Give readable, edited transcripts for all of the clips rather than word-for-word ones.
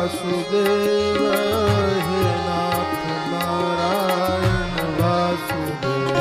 वासुदेव हे नाथ नारायण वासुदेव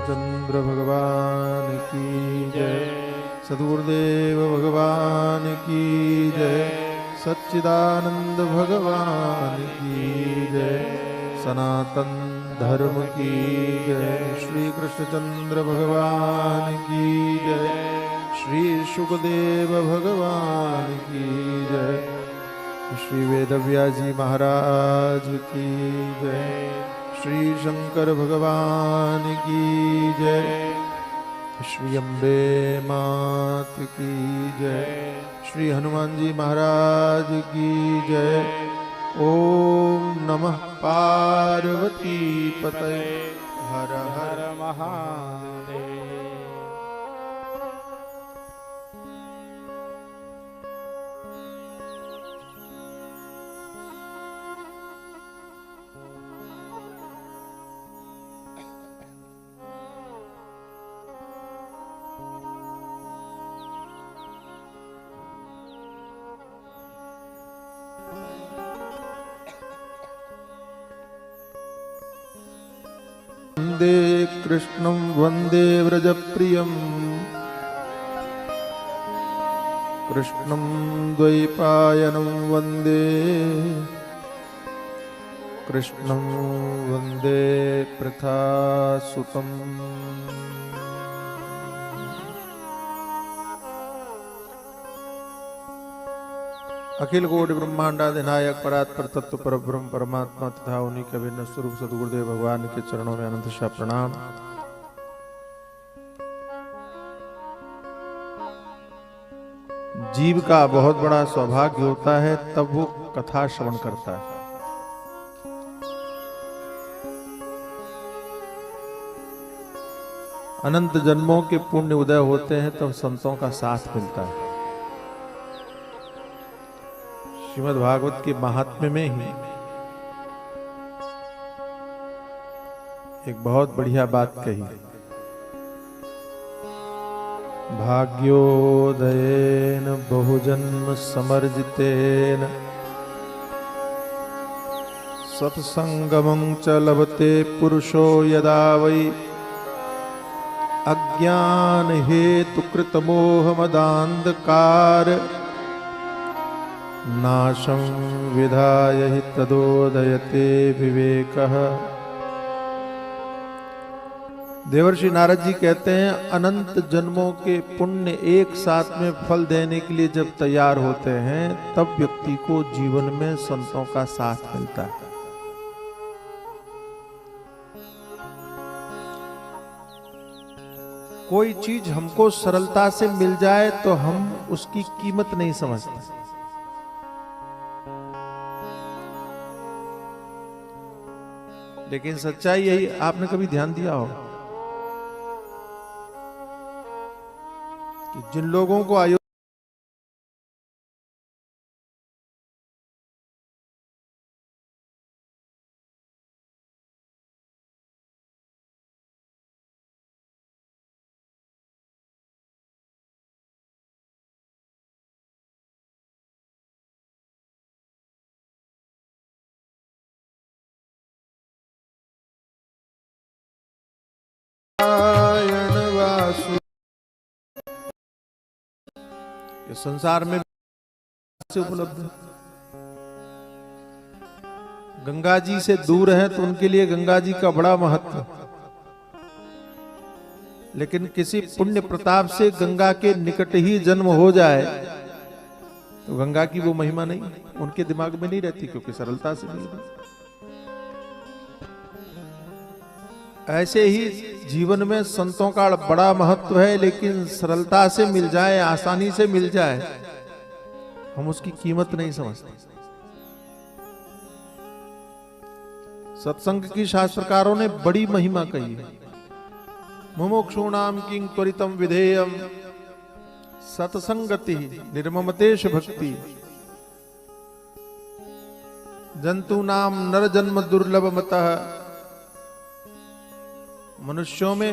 चंद्र भगवान की जय, सद्गुरुदेव भगवान की जय, सच्चिदानंद भगवान की जय, सनातन धर्म की जय, श्री कृष्णचंद्र भगवान की जय, श्री शुकदेव भगवान की जय, श्री वेदव्यास जी महाराज की जय, श्री शंकर भगवान की जय, श्री अम्बे मात की जय, श्री हनुमान जी महाराज की जय। ओम नमः पार्वती पतये, हर हर महादेव। वंदे कृष्णं वंदे व्रजप्रियं, कृष्णं द्वैपायनं वंदे, कृष्णं वंदे पृथासुतम्। अखिल कोटि ब्रह्मांडाधिनायक परात्पर तत्व पर ब्रह्म परमात्मा तथा उन्हीं के अभिन्न स्वरूप सद्गुरुदेव भगवान के चरणों में अनंत शा प्रणाम। जीव का बहुत बड़ा सौभाग्य होता है तब वो कथा श्रवण करता है। अनंत जन्मों के पुण्य उदय होते हैं तब संतों का साथ मिलता है। श्रीमद् भागवत के महात्म्य में ही एक बहुत बढ़िया बात कही, भाग्योदयेन बहुजन्म समर्जितेन सत्संगमं च लभते पुरुषो यदा वै अज्ञान हेतुकृत मोहमदान्धकार नाशं विधाय हि तदोदयते विवेकः। देवर्षि नारद जी कहते हैं अनंत जन्मों के पुण्य एक साथ में फल देने के लिए जब तैयार होते हैं तब व्यक्ति को जीवन में संतों का साथ मिलता है। कोई चीज हमको सरलता से मिल जाए तो हम उसकी कीमत नहीं समझते, लेकिन सच्चाई यही, आपने कभी ध्यान दिया हो कि जिन लोगों को आयु नारायण वासु। ये संसार में से उपलब्ध है। गंगा जी से दूर है तो उनके लिए गंगा जी का बड़ा महत्व, लेकिन किसी पुण्य प्रताप से गंगा के निकट ही जन्म हो जाए तो गंगा की वो महिमा नहीं उनके दिमाग में नहीं रहती, क्योंकि सरलता से मिल गई। ऐसे ही जीवन में संतों का बड़ा महत्व है, लेकिन सरलता से मिल जाए, आसानी से मिल जाए, हम उसकी कीमत नहीं समझते। सत्संग की शास्त्रकारों ने बड़ी महिमा कही है। मुमुक्षूणाम किंग त्वरितम विधेयम सत्संगति निर्ममतेश भक्ति जंतु नाम नर जन्म दुर्लभ मतः। मनुष्यों में,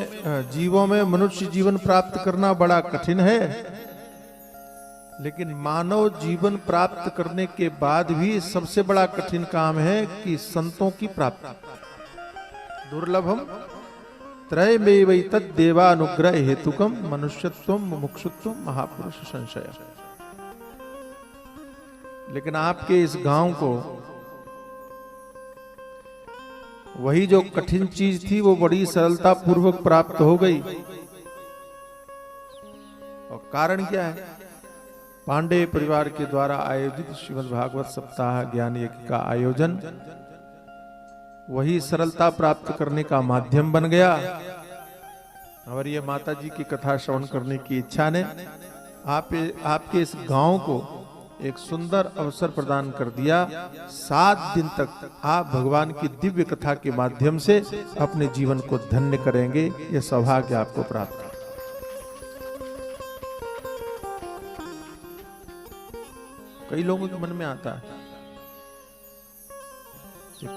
जीवों में मनुष्य जीवन प्राप्त करना बड़ा कठिन है, लेकिन मानव जीवन प्राप्त करने के बाद भी सबसे बड़ा कठिन काम है कि संतों की प्राप्ति। दुर्लभम त्रयमेवै तद् देवानुग्रह हेतुकम मनुष्यत्वम मुमुक्षुत्वम महापुरुष संशय। लेकिन आपके इस गांव को वही जो कठिन चीज थी वो बड़ी सरलता पूर्वक प्राप्त हो गई। और कारण क्या है? पांडे परिवार के द्वारा आयोजित श्रीमद् भागवत सप्ताह ज्ञान यज्ञ का आयोजन वही सरलता प्राप्त करने का माध्यम बन गया। और ये माता जी की कथा श्रवण करने की इच्छा ने आपके इस गांव को एक सुंदर अवसर प्रदान कर दिया। 7 दिन तक आप भगवान की दिव्य कथा के माध्यम से अपने जीवन को धन्य करेंगे। ये सौभाग्य आपको प्राप्त है। कई लोगों के मन में आता है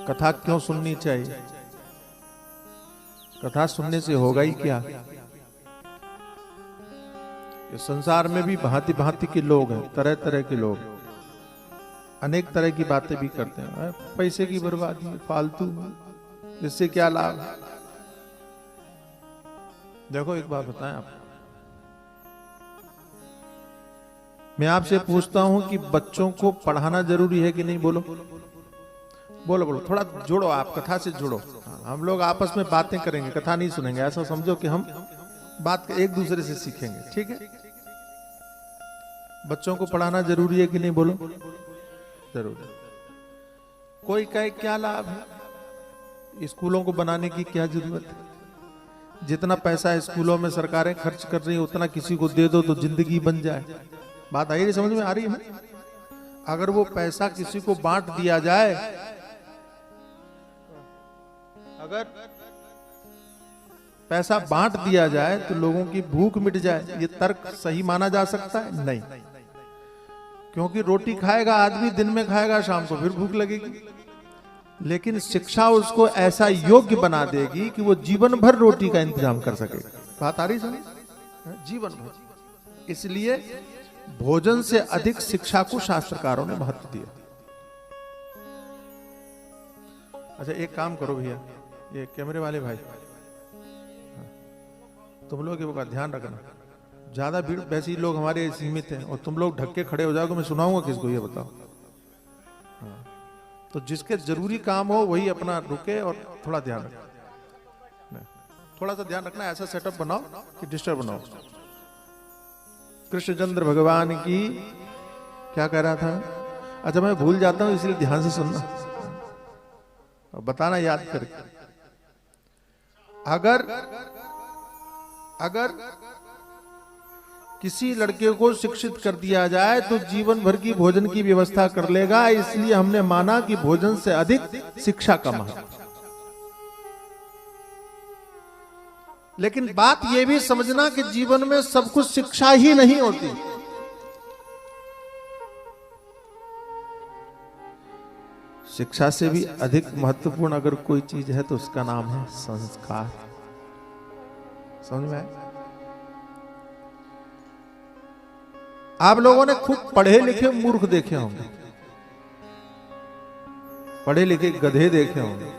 कथा क्यों सुननी चाहिए, कथा सुनने से होगा ही क्या। ये संसार में भी भांति भांति के लोग हैं, तरह तरह के लोग अनेक तरह की बातें भी करते हैं। पैसे की बर्बादी, फालतू, इससे क्या लाभ। देखो एक बात बताएं आप, मैं आपसे पूछता हूं कि बच्चों को पढ़ाना जरूरी है कि नहीं? बोलो बोलो बोलो, थोड़ा जुड़ो, आप कथा से जुड़ो। हम लोग आपस में बातें करेंगे, कथा नहीं सुनेंगे। ऐसा समझो कि हम बात एक दूसरे से सीखेंगे, ठीक है? बच्चों को पढ़ाना जरूरी है कि नहीं? बोलो जरूरी। कोई कहे क्या लाभ है, स्कूलों को बनाने की क्या जरूरत है? जितना पैसा स्कूलों में सरकारें खर्च कर रही है उतना किसी को दे दो तो जिंदगी बन जाए। बात आई नहीं समझ में आ रही है? अगर वो पैसा किसी को बांट दिया जाए, अगर पैसा बांट दिया जाए तो लोगों की भूख मिट जाए, ये तर्क सही माना जा सकता है? नहीं, क्योंकि रोटी खाएगा आदमी, दिन में खाएगा, शाम को फिर भूख लगेगी। लेकिन शिक्षा उसको ऐसा योग्य बना देगी कि वो जीवन भर रोटी का इंतजाम कर सकेगा। बात आ रही समझ? जीवन भर। इसलिए भोजन से अधिक शिक्षा को शास्त्रकारों ने महत्व दिया। अच्छा एक काम करो भैया, ये कैमरे वाले भाई, तुम लोग का ध्यान रखना, ज्यादा भीड़, वैसे ही लोग हमारे सीमित हैं और तुम लोग ढक के खड़े हो जाओगे, मैं सुनाऊंगा किसको, ये बताओ। तो जिसके जरूरी काम हो वही अपना रुके और थोड़ा ध्यान रखना, थोड़ा सा ध्यान रखना। ऐसा सेटअप बनाओ कि डिस्टर्ब बनाओ। कृष्णचंद्र भगवान की क्या कह रहा था? अच्छा मैं भूल जाता हूं, इसलिए ध्यान से सुनना और बताना याद करके। अगर किसी लड़के को शिक्षित कर दिया जाए तो जीवन भर की भोजन की व्यवस्था कर लेगा। इसलिए हमने माना कि भोजन से अधिक शिक्षा का महत्व। लेकिन बात यह भी समझना कि जीवन में सब कुछ शिक्षा ही नहीं होती। शिक्षा से भी अधिक महत्वपूर्ण अगर कोई चीज है तो उसका नाम है संस्कार। समझ में आए? आप लोगों ने खूब पढ़े लिखे मूर्ख देखे होंगे, पढ़े लिखे गधे देखे होंगे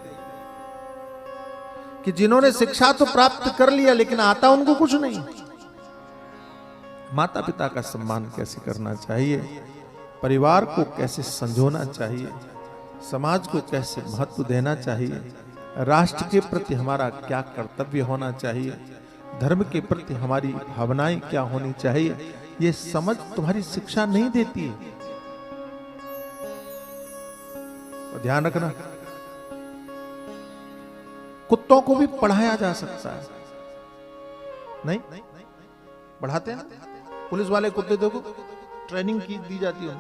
कि जिन्होंने शिक्षा तो प्राप्त कर लिया लेकिन आता उनको कुछ नहीं। माता पिता का सम्मान कैसे करना चाहिए, परिवार को कैसे संजोना चाहिए, समाज को कैसे महत्व देना चाहिए, राष्ट्र के प्रति हमारा क्या कर्तव्य होना चाहिए, धर्म के प्रति हमारी भावनाएं क्या होनी चाहिए, ये समझ तुम्हारी शिक्षा नहीं देती है। तो ध्यान रखना, कुत्तों को भी पढ़ाया जा सकता है। नहीं पढ़ाते हैं, पुलिस वाले कुत्ते देखो ट्रेनिंग की दी जाती है,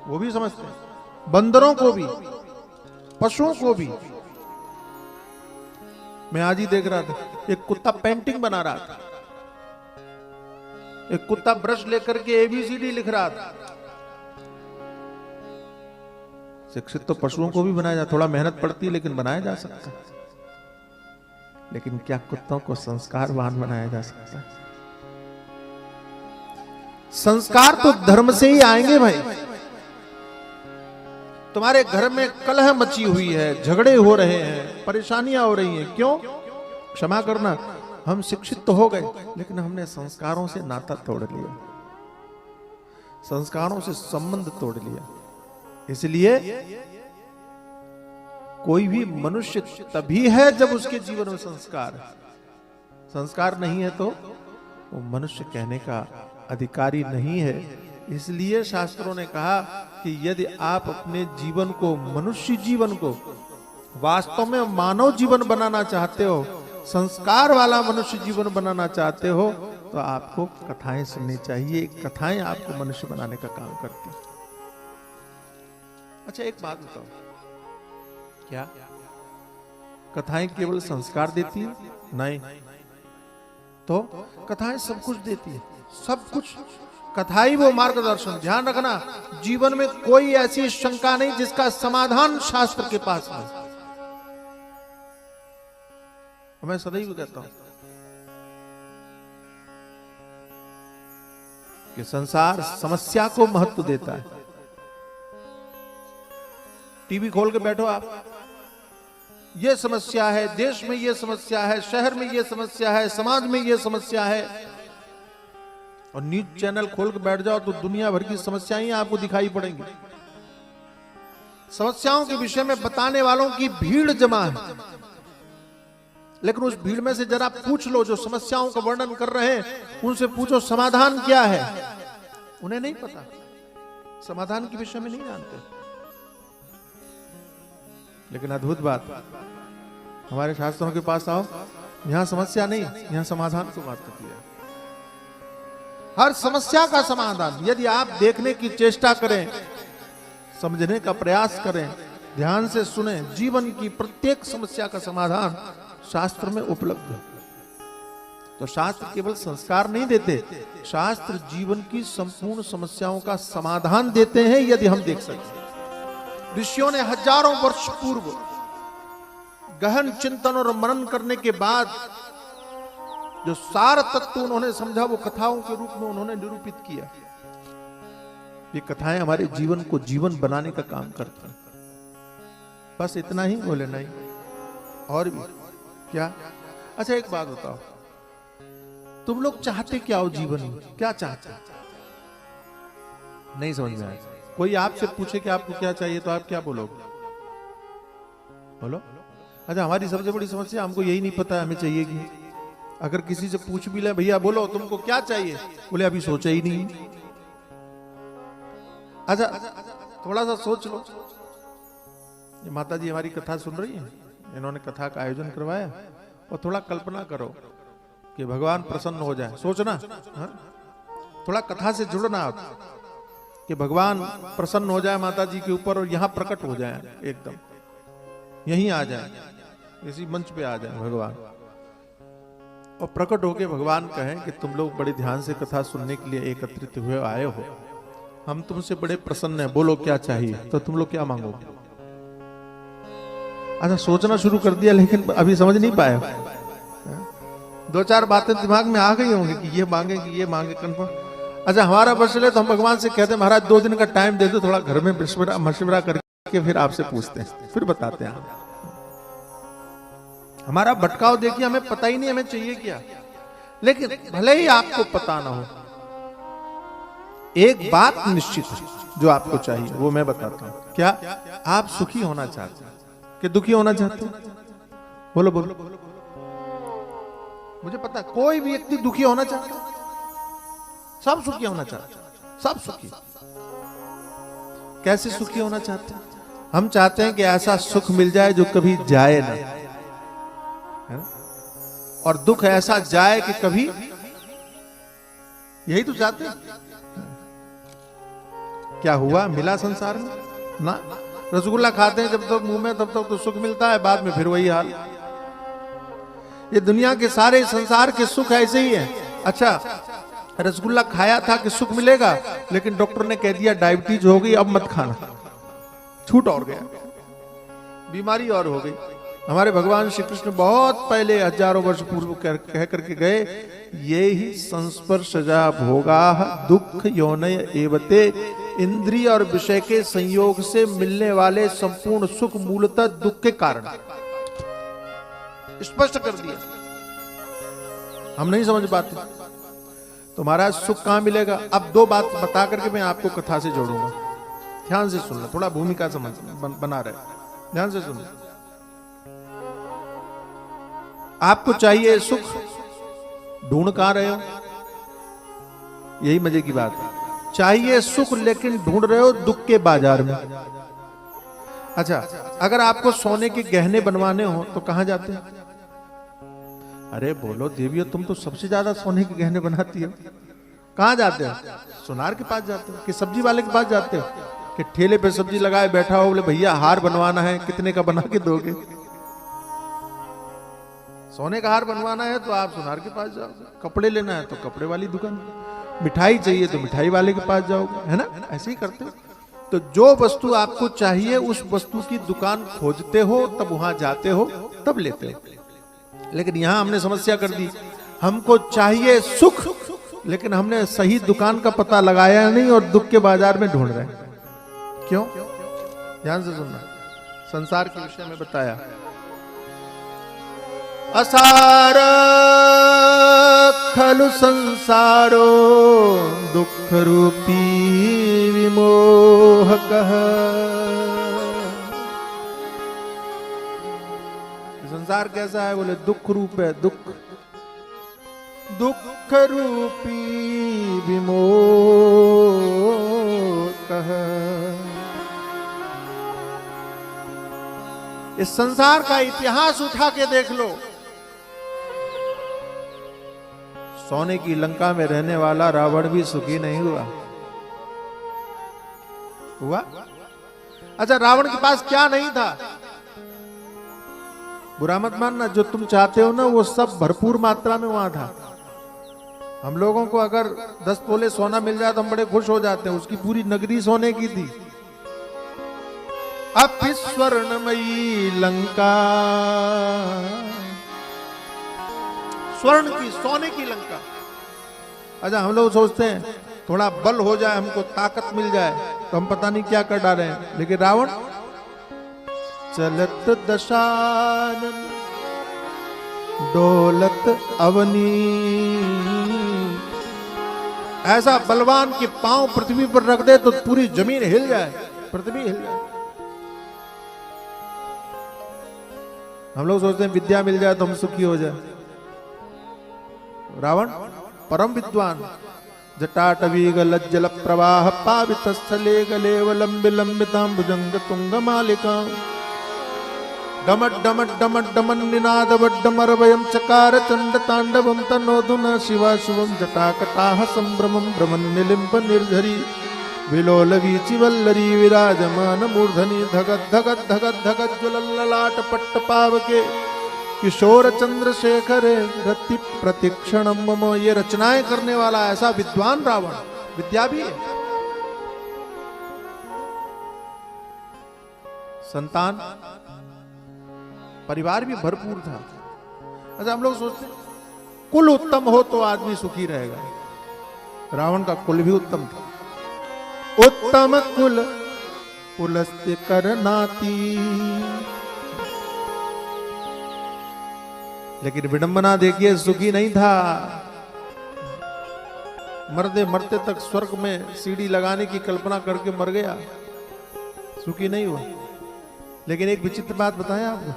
वो भी समझते हैं। बंदरों को भी, पशुओं को भी। मैं आज ही देख रहा था, एक कुत्ता पेंटिंग बना रहा था, एक कुत्ता ब्रश लेकर के एबीसीडी लिख रहा था। शिक्षित तो पशुओं को भी बनाया जा, थोड़ा मेहनत पड़ती है लेकिन बनाया जा सकता है। लेकिन क्या कुत्तों को संस्कारवान बनाया जा सकता है? संस्कार तो धर्म से ही आएंगे भाई। तुम्हारे घर में कलह मची हुई है, झगड़े हो रहे हैं, परेशानियां हो रही हैं, क्यों? क्षमा करना, हम शिक्षित तो हो गए लेकिन हमने संस्कारों से नाता तोड़ लिया, संस्कारों से संबंध तोड़ लिया। इसलिए कोई भी मनुष्य तभी है जब उसके जीवन में संस्कार है। संस्कार नहीं है तो वो मनुष्य कहने का अधिकारी नहीं है। इसलिए शास्त्रों ने कहा कि यदि आप अपने जीवन को, मनुष्य जीवन को वास्तव में मानव जीवन बनाना चाहते हो, संस्कार वाला मनुष्य जीवन बनाना चाहते हो, तो आपको कथाएं सुननी चाहिए। कथाएं आपको मनुष्य बनाने का काम करती हैं। अच्छा एक बात बताओ, क्या कथाएं केवल संस्कार देती है? नहीं, तो कथाएं सब कुछ देती है, सब कुछ। कथाई वो मार्गदर्शन। ध्यान रखना, जीवन में कोई ऐसी शंका नहीं जिसका समाधान शास्त्र के पास नहीं। मैं सदैव कहता हूं कि संसार समस्या को महत्व देता है। टीवी खोल के बैठो आप, ये समस्या है, देश में ये समस्या है, शहर में ये समस्या है, समाज में ये समस्या है, और न्यूज चैनल खोल के बैठ जाओ तो दुनिया भर की समस्याएं आपको दिखाई पड़ेंगी। समस्याओं के विषय में बताने वालों की भीड़ जमा है, लेकिन उस भीड़ में से जरा पूछ लो जो समस्याओं का वर्णन कर रहे हैं, उनसे पूछो समाधान क्या है। उन्हें नहीं पता, समाधान के विषय में नहीं जानते। लेकिन अद्भुत बात, हमारे शास्त्रों के पास आओ, यहां समस्या नहीं, यहां समाधान को बात करती है। हर समस्या का समाधान यदि आप देखने की चेष्टा करें, समझने का प्रयास करें, ध्यान से सुने, जीवन की प्रत्येक समस्या का समाधान शास्त्र में उपलब्ध है। तो शास्त्र केवल संस्कार नहीं देते, शास्त्र जीवन की संपूर्ण समस्याओं का समाधान देते हैं। यदि हम देख सकते, ऋषियों ने हजारों वर्ष पूर्व गहन चिंतन और मनन करने के बाद जो सार तत्व उन्होंने समझा, वो कथाओं के रूप में उन्होंने निरूपित किया। ये कथाएं हमारे जीवन को जीवन बनाने का काम करती हैं। बस इतना ही, बोले नहीं और भी क्या? अच्छा एक बात बताओ, तुम लोग चाहते क्या हो जीवन में? क्या चाहते? नहीं समझ में आया। कोई आपसे पूछे कि आपको क्या चाहिए तो आप क्या बोलोगे? बोलो। अच्छा हमारी सबसे बड़ी समस्या, हमको यही नहीं पता हमें चाहिए कि। अगर किसी से पूछ भी ले, भैया बोलो तुमको क्या चाहिए, बोले अभी सोचा ही नहीं। अच्छा थोड़ा सा सोच लो, ये माता जी हमारी कथा सुन रही है, इन्होंने कथा का आयोजन करवाया, और थोड़ा कल्पना करो कि भगवान प्रसन्न हो जाए। सोचना, थोड़ा कथा से जुड़ना आप, कि भगवान प्रसन्न हो जाए माता जी के ऊपर और यहां प्रकट हो जाए, एकदम यहीं आ जाए, इसी मंच पे आ जाए भगवान, और प्रकट होके भगवान कहें कि तुम लोग बड़े ध्यान से कथा सुनने के लिए एकत्रित हुए आए हो, हम तुमसे बड़े प्रसन्न हैं, बोलो क्या चाहिए। तो तुम लोग क्या मांगोगे? अच्छा सोचना शुरू कर दिया लेकिन अभी समझ नहीं पाए, दो चार बातें दिमाग में आ गई होंगी कि ये मांगे कि ये मांगे, कंफर्म। अच्छा हमारा प्रश्न है तो हम भगवान से कहते हैं महाराज 2 दिन का टाइम दे दो, थोड़ा घर में मशवरा करके फिर आपसे पूछते हैं, फिर बताते हैं। हमारा भटकाव देखिए, हमें पता ही नहीं हमें चाहिए क्या। लेकिन भले ही आपको पता ना हो, एक बात निश्चित है जो आपको चाहिए, वो मैं बताता हूं। क्या आप सुखी होना चाहते हैं कि दुखी होना चाहते हैं? बोलो बोलो। मुझे पता है कोई भी व्यक्ति दुखी होना चाहता है, सब सुखी होना चाहते हैं, सब सुखी। कैसे सुखी होना चाहते हैं? हम चाहते हैं कि ऐसा सुख मिल जाए जो कभी जाए ना, है ना? और दुख ऐसा जाए कि कभी, यही तो चाहते हैं। क्या हुआ, मिला संसार में ना? रसगुल्ला खाते हैं जब तक मुंह में, तब तक तो सुख मिलता है, बाद में फिर वही हाल। ये दुनिया के सारे संसार के सुख ऐसे ही है। अच्छा, रसगुल्ला खाया था कि सुख मिलेगा, लेकिन डॉक्टर ने कह दिया डायबिटीज हो गई, अब मत खाना, छूट और गया, बीमारी और हो गई। हमारे भगवान श्री कृष्ण बहुत पहले हजारों वर्ष पूर्व कह करके गए, ये ही संस्पर्शजा भोगा दुख योनय एवते, इंद्रिय और विषय के संयोग से मिलने वाले संपूर्ण सुख मूलतः दुख के कारण। स्पष्ट कर दिया, हम नहीं समझ पाते। तो महाराज सुख कहां मिलेगा? अब दो बात बता करके मैं आपको कथा से जोड़ूंगा, ध्यान से सुनना, थोड़ा भूमिका समझ बना रहे, ध्यान से सुनना। आपको चाहिए सुख, ढूंढ कहां रहे हो? यही मजे की बात है, चाहिए सुख लेकिन ढूंढ रहे हो दुख के बाजार में। अच्छा, अगर आपको सोने के गहने बनवाने हो तो कहां जाते हैं? अरे बोलो देवियों, तुम तो सबसे ज्यादा सोने के गहने बनाती हो, कहां जाते हो? सुनार के पास जाते हो कि सब्जी वाले के पास जाते हो कि ठेले पे सब्जी लगाए बैठा हो, बोले भैया हार बनवाना है, कितने का बना के दोगे? सोने का हार बनवाना है तो आप सुनार के पास जाओगे, कपड़े लेना है तो कपड़े वाली दुकान, मिठाई चाहिए तो मिठाई वाले के पास जाओगे, है ना? ऐसे ही करते हो। तो जो वस्तु आपको चाहिए उस वस्तु की दुकान खोजते हो, तब वहां जाते हो, तब लेते हो। लेकिन यहां हमने समस्या कर दी, हमको चाहिए सुख लेकिन हमने सही दुकान का पता लगाया नहीं और दुख के बाजार में ढूंढ रहे हैं। क्यों? ध्यान से सुनना, संसार के विषय में बताया। असार खलु संसारो दुख रूपी विमोहकः। संसार कैसा है? बोले दुख रूप है, दुख दुख रूपी विमोहकः। इस संसार का इतिहास उठा के देख लो, सोने की लंका में रहने वाला रावण भी सुखी नहीं हुआ। हुआ? अच्छा, रावण के पास क्या नहीं था? बुरा मत मानना, जो तुम चाहते हो ना वो सब भरपूर मात्रा में वहां था। हम लोगों को अगर 10 तोले सोना मिल जाए तो हम बड़े खुश हो जाते हैं, उसकी पूरी नगरी सोने की थी। अपि स्वर्णमयी लंका, स्वर्ण की, सोने की लंका। अच्छा, हम लोग सोचते हैं थोड़ा बल हो जाए, हमको ताकत मिल जाए तो हम पता नहीं क्या कर डाले हैं। लेकिन रावण चलत दशानन डोलत अवनी, ऐसा बलवान के पांव पृथ्वी पर रख दे तो पूरी जमीन हिल जाए, पृथ्वी हिल जाए। हम लोग सोचते हैं विद्या मिल जाए तो हम सुखी हो जाए। रावण परम विद्वान, जटाटवी गलज्जल प्रवाह पावित स्थले गलेव लंबि लंबितां भुजंग तुंग मालिका, डमट डमट डमट डमन निनाद वड्डमरवयं चकार चंड तांडवं तनोधुना शिवा शिवं जटाकटाह संभ्रमं भ्रमन्निलिम्ब निर्झरी विलोल वीचि वल्लरी विराजमान मूर्धनि धगत धगत धगत धगत ज्वलल्ललाट पट्ट पावके किशोर चंद्रशेखर रति प्रतिक्षणम मम। ये रचनाएं करने वाला ऐसा विद्वान रावण, विद्या भी है। संतान परिवार भी भरपूर था। अच्छा, हम लोग सोचते कुल उत्तम हो तो आदमी सुखी रहेगा। रावण का कुल भी उत्तम था। उत्तम कुल पुलस्त्य करनाती, लेकिन विडंबना देखिए, सुखी नहीं था। मरते मरते तक स्वर्ग में सीढ़ी लगाने की कल्पना करके मर गया, सुखी नहीं हुआ। लेकिन एक विचित्र बात बताएं आपको,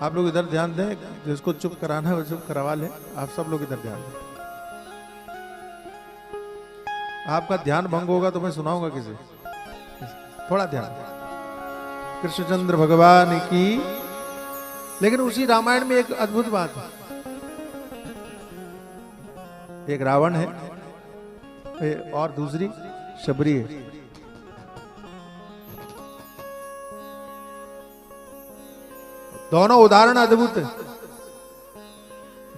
आप लोग इधर ध्यान दें, जिसको चुप कराना है वो चुप करवा ले। आप सब लोग इधर ध्यान दें। आपका ध्यान भंग होगा तो मैं सुनाऊंगा किसे, थोड़ा ध्यान। कृष्णचंद्र भगवान की। लेकिन उसी रामायण में एक अद्भुत बात है। एक रावण है और दूसरी शबरी है। दोनों उदाहरण अद्भुत है।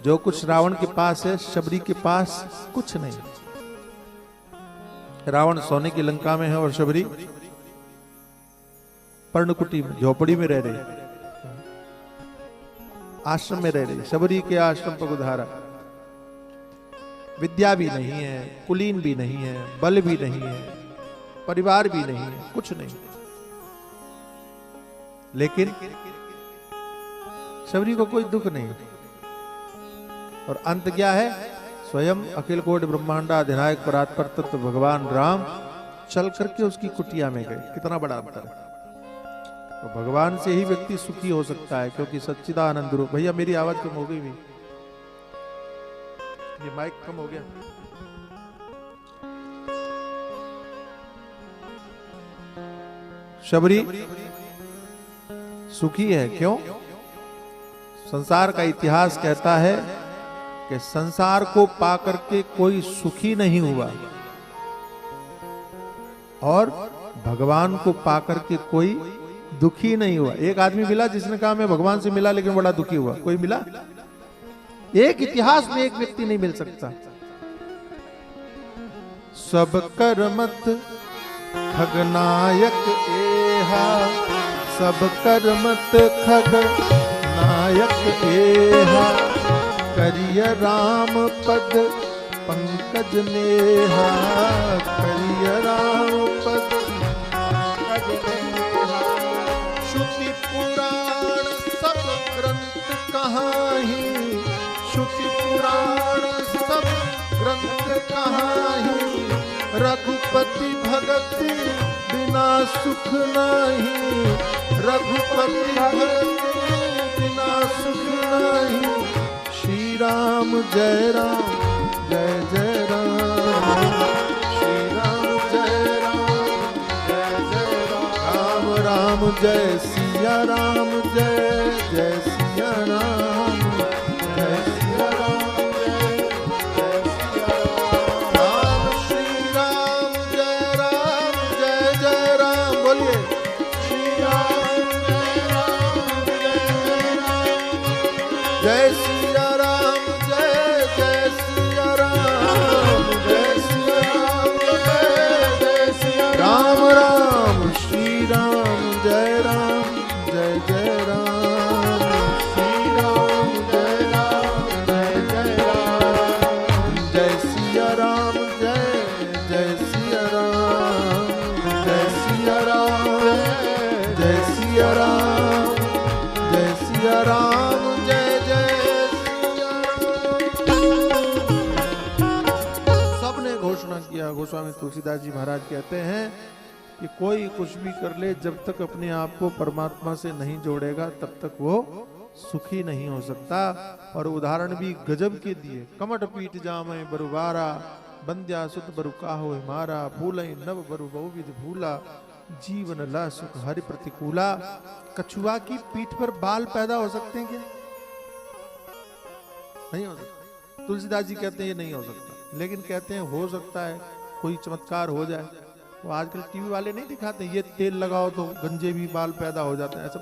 जो कुछ रावण के पास है, शबरी के पास कुछ नहीं। रावण सोने की लंका में है और शबरी पर्णकुटी में, झोपड़ी में रह रही, आश्रम में रह रही। शबरी के आश्रम पर उधारा, विद्या भी नहीं है, कुलीन भी नहीं है, बल भी नहीं है, परिवार भी नहीं है, कुछ नहीं। लेकिन शबरी को कोई दुख नहीं। और अंत क्या है? स्वयं अखिल कोटि ब्रह्मांडा अधिनायक परात्पर तत्व भगवान राम चल करके उसकी कुटिया में गए। कितना बड़ा अंतर है। तो भगवान से ही व्यक्ति सुखी हो सकता है, क्योंकि सच्चिदानंद रूप। भैया मेरी आवाज कम हो गई भी, ये माइक कम हो गया। शबरी सुखी है, क्यों? संसार का इतिहास कहता है कि संसार को पाकर के कोई सुखी नहीं हुआ और भगवान को पाकर के कोई दुखी नहीं हुआ। एक आदमी मिला जिसने कहा मैं भगवान से मिला लेकिन बड़ा दुखी हुआ, कोई मिला? एक इतिहास में एक व्यक्ति नहीं मिल सकता। सब कर्मत खगनायक एहा, सब कर्मत खग नायक एहा, करिय राम पद पंकज नेहा, करिय राम पद पंकज नेहा। श्रुति पुराण सब ग्रंथ कहाही, श्रुति पुराण सब ग्रंथ कहाही, रघुपति भगति बिना सुख नाही, रघुपति भगति बिना सुख नाही। श्री राम जय राम जय जय राम, श्री राम जय राम जय जय राम, राम राम जय सिया राम जय जय सिया राम, जय सिया राम जय जय सिया राम, राम श्री राम जय जय राम। बोलिए श्री राम जय जय राम, जय सिया राम जय जय सिया राम, जय सिया राम जय जय सिया राम, राम श्री राम जय जय राम, श्री राम जय जय राम, जय सिया राम जय जय सिया राम, जय सिया राम जय सिया राम, जय सिया राम जय जय सिया राम। सबने घोषणा किया। गोस्वामी तुलसीदास जी महाराज कहते हैं कि कोई कुछ भी कर ले, जब तक अपने आप को परमात्मा से नहीं जोड़ेगा तब तक वो सुखी नहीं हो सकता। और उदाहरण भी गजब के दिए। कमट पीठ जामे बरुबारा, बंद्या सुत बरु काहो मारा, भूलई नव बरु बहुविध भूला, जीवन ला सुख हरि प्रतिकूला। कछुआ की पीठ पर बाल पैदा हो सकते हैं क्या? नहीं हो सकता। तुलसीदास जी कहते हैं ये नहीं हो सकता, लेकिन कहते हैं हो सकता है, कोई चमत्कार हो जाए। वो आजकल टीवी वाले नहीं दिखाते ये तेल लगाओ तो गंजे भी बाल पैदा हो जाते हैं, ऐसा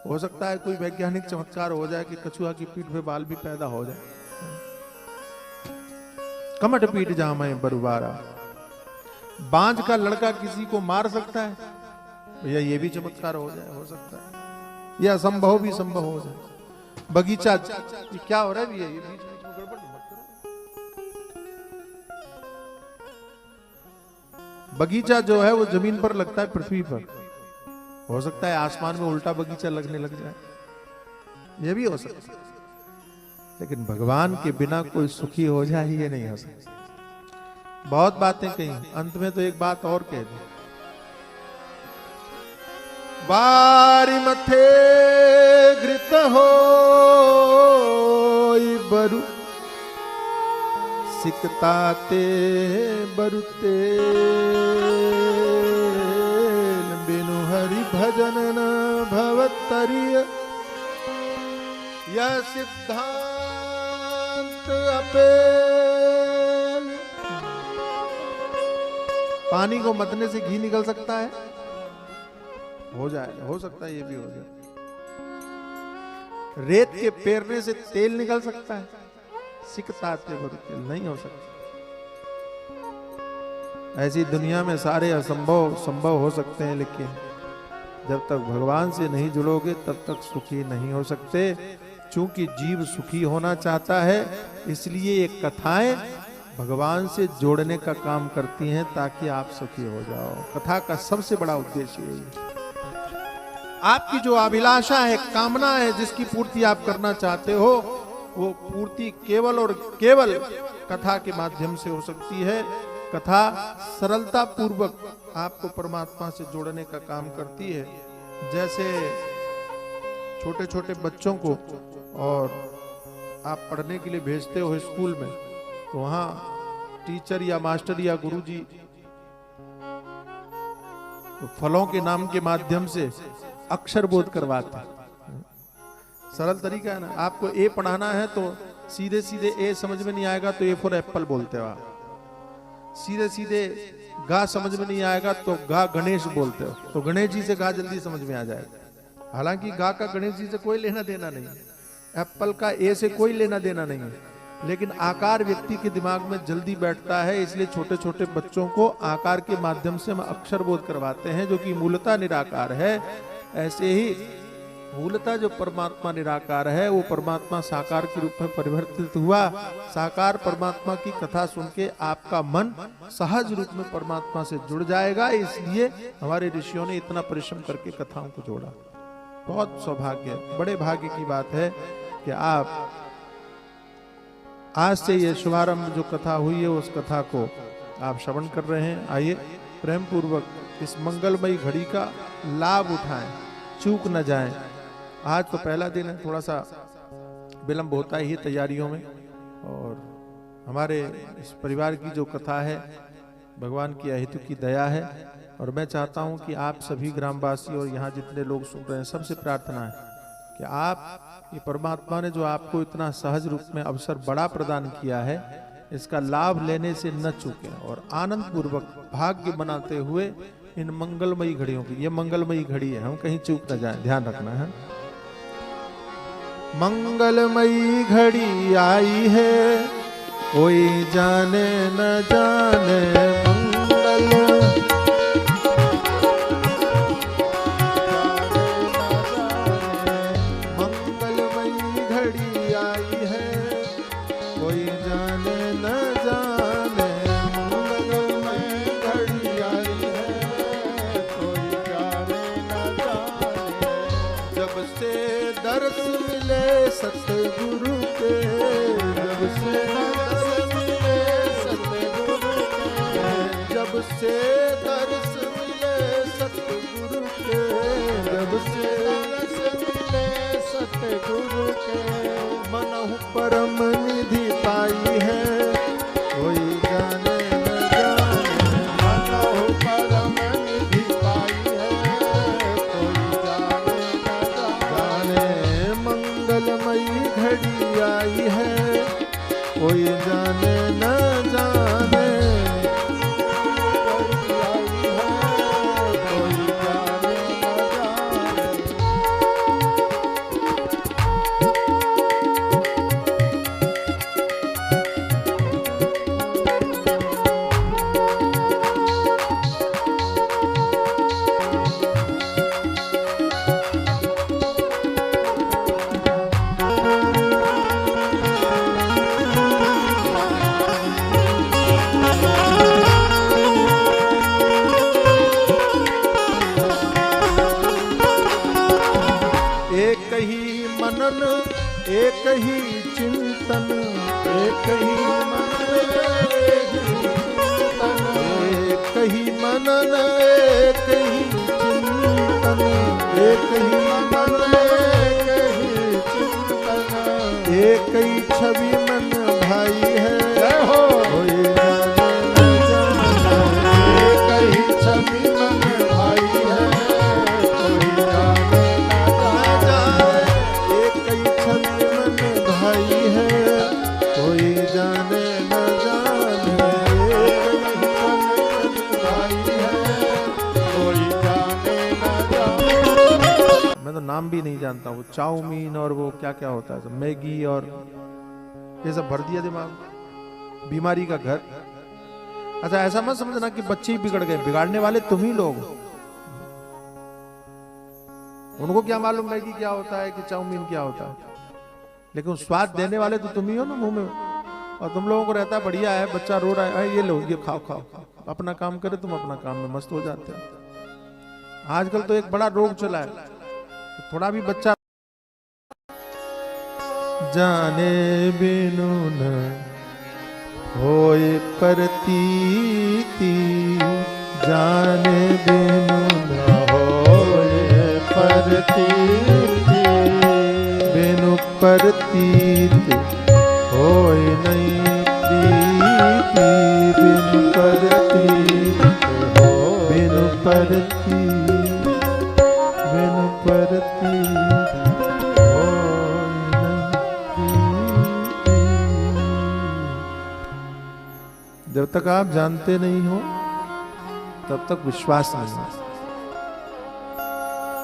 हो सकता है कोई वैज्ञानिक चमत्कार हो जाए कि कछुआ की पीठ पे बाल भी पैदा हो जाए। कमट पीठ जामे बरुबारा, बांझ का लड़का किसी को मार सकता है भैया? ये भी चमत्कार हो जाए, हो सकता है। यह असंभव भी संभव हो जाए। बगीचा, ये क्या हो रहा है ये बीच बीच में गड़बड़ मत करो। बगीचा जो है वो जमीन पर लगता है, पृथ्वी पर। हो सकता है आसमान में उल्टा बगीचा लगने लग जाए, ये भी हो सकता है, लेकिन भगवान के बिना कोई सुखी हो जाए ये नहीं हो सकता। बहुत बातें कही, अंत में तो एक बात और कह दी, बारी मथे घृत हो बरु सिकताते बरुते बिनु हरि भजन न भवतरिय यह सिद्धांत अपेल। पानी को मतने से घी निकल सकता है, हो जाएगा, हो सकता है ये भी हो जाए। रेत के पेरने से तेल निकल सकता है, सिकताते बरुते नहीं हो सकता। ऐसी दुनिया में सारे असंभव संभव हो सकते हैं, लेकिन जब तक भगवान से नहीं जुड़ोगे तब तक सुखी नहीं हो सकते। चूंकि जीव सुखी होना चाहता है, इसलिए ये कथाएं भगवान से जोड़ने का काम करती हैं ताकि आप सुखी हो जाओ। कथा का सबसे बड़ा उद्देश्य यही है। आपकी जो अभिलाषा है, कामना है, जिसकी पूर्ति आप करना चाहते हो, वो पूर्ति केवल और केवल कथा के माध्यम से हो सकती है। कथा सरलता पूर्वक आपको परमात्मा से जोड़ने का काम करती है। जैसे छोटे छोटे बच्चों को और आप पढ़ने के लिए भेजते हो स्कूल में, तो वहां टीचर या मास्टर या गुरुजी तो फलों के नाम के माध्यम से अक्षर बोध करवाते हैं। सरल तरीका है ना। आपको ए पढ़ाना है तो सीधे सीधे ए समझ में नहीं आएगा तो ए फॉर एप्पल बोलते हो आप। सीधे सीधे गा समझ में नहीं आएगा तो गा गणेश बोलते हो, तो गणेश जी से गा जल्दी समझ में आ जाएगा। हालांकि गा का गणेश जी से कोई लेना देना नहीं है, एप्पल का ए से कोई लेना देना नहीं है, लेकिन आकार व्यक्ति के दिमाग में जल्दी बैठता है, इसलिए छोटे छोटे बच्चों को आकार के माध्यम से हम अक्षर बोध करवाते हैं, जो कि मूलतः निराकार है। ऐसे ही मूलतः जो परमात्मा निराकार है, वो परमात्मा साकार के रूप में परिवर्तित हुआ। साकार परमात्मा की कथा सुन के आपका मन सहज रूप में परमात्मा से जुड़ जाएगा। इसलिए हमारे ऋषियों ने इतना परिश्रम करके कथाओं को जोड़ा। बहुत सौभाग्य, बड़े भाग्य की बात है कि आप आज से ये शुभारंभ जो कथा हुई है, उस कथा को आप श्रवण कर रहे हैं। आइए प्रेम पूर्वक इस मंगलमयी घड़ी का लाभ उठाएं, चूक न जाएं। आज तो पहला दिन है, थोड़ा सा विलंब होता ही तैयारियों में, और हमारे इस परिवार की जो कथा है भगवान की अहेतु की दया है। और मैं चाहता हूं कि आप सभी ग्रामवासी और यहाँ जितने लोग सुन रहे हैं, सबसे प्रार्थना है कि आप ये परमात्मा ने जो आपको इतना सहज रूप में अवसर बड़ा प्रदान किया है, इसका लाभ लेने से न चूकें और आनंद पूर्वक भाग्य बनाते हुए इन मंगलमयी घड़ियों की, ये मंगलमयी घड़ी है, हम कहीं चूक न जाएं, ध्यान रखना है। मंगलमयी घड़ी आई है, कोई जाने न जाने मंगलमयी घड़ी आई है, कोई जाने न जाने मंगलमयी घड़ी आई है, कोई जाने न जाने। जब से दर्श मिले सतगुरु के, जब से दर्श मिले सतगुरु के, जब से दर्श मिले सतगुरु के, जब से दर्श मिले सतगुरु के, मनहु परम निधि पाई है, कोई जाने न जाने मनहु परम निधि पाई है, कोई जाने न जाने। मंगलमयी घड़ी आई है, कोई जाने न जाने, कोई आई है, कोई जाने न जाने। एक ही चिंतन, एक ही मनन, एक ही मनन, एक ही चिंतन, एक ही मनन, एक ही छवि मन भाई है, कोई जाने न जाने। एक ही छवि मन भाई है, कोई जाने न जाने। एक ही छवि मन भाई है, कोई जाने न जाने। एक ही छवि भाई है, कोई जाने न जाने। मैं तो नाम भी नहीं जानता, वो चाउमीन और वो क्या क्या होता है, मैगी और ये सब भर दिया दिमाग, बीमारी का घर। अच्छा ऐसा मत समझना कि बच्चे ही बिगड़ गए, बिगाड़ने वाले तुम ही लोग। उनको क्या मालूम मैगी क्या होता है कि चाउमीन क्या होता है, लेकिन स्वाद देने वाले तो तुम ही हो ना मुंह में। और तुम लोगों को रहता है बढ़िया है, बच्चा रो रहा है, ये लो ये खाओ खाओ, अपना काम करे, तुम अपना काम में मस्त हो जाते हो। आजकल तो एक बड़ा रोग चला है, थोड़ा भी बच्चा जाने बिनु न होए प्रतीति, जाने बिनु न होए प्रतीति, बिनु प्रतीति होए नहीं प्रीति, बिनु प्रतीति बिनु प्रतीति, बिनु प्रतीति जब तक आप जानते नहीं हो तब तक विश्वास नहीं हो।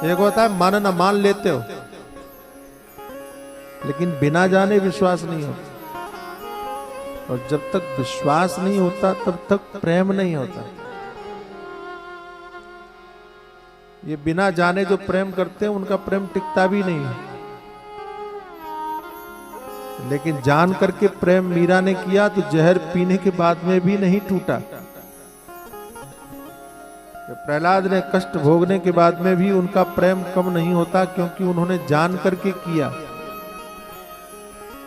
एक होता है मान ना मान लेते हो, लेकिन बिना जाने विश्वास नहीं होता। और जब तक विश्वास नहीं होता तब तक प्रेम नहीं होता। ये बिना जाने जो प्रेम करते हैं उनका प्रेम टिकता भी नहीं है, लेकिन जान करके प्रेम मीरा ने किया तो जहर पीने के बाद में भी नहीं टूटा। प्रहलाद ने कष्ट भोगने के बाद में भी उनका प्रेम कम नहीं होता, क्योंकि उन्होंने जान करके किया।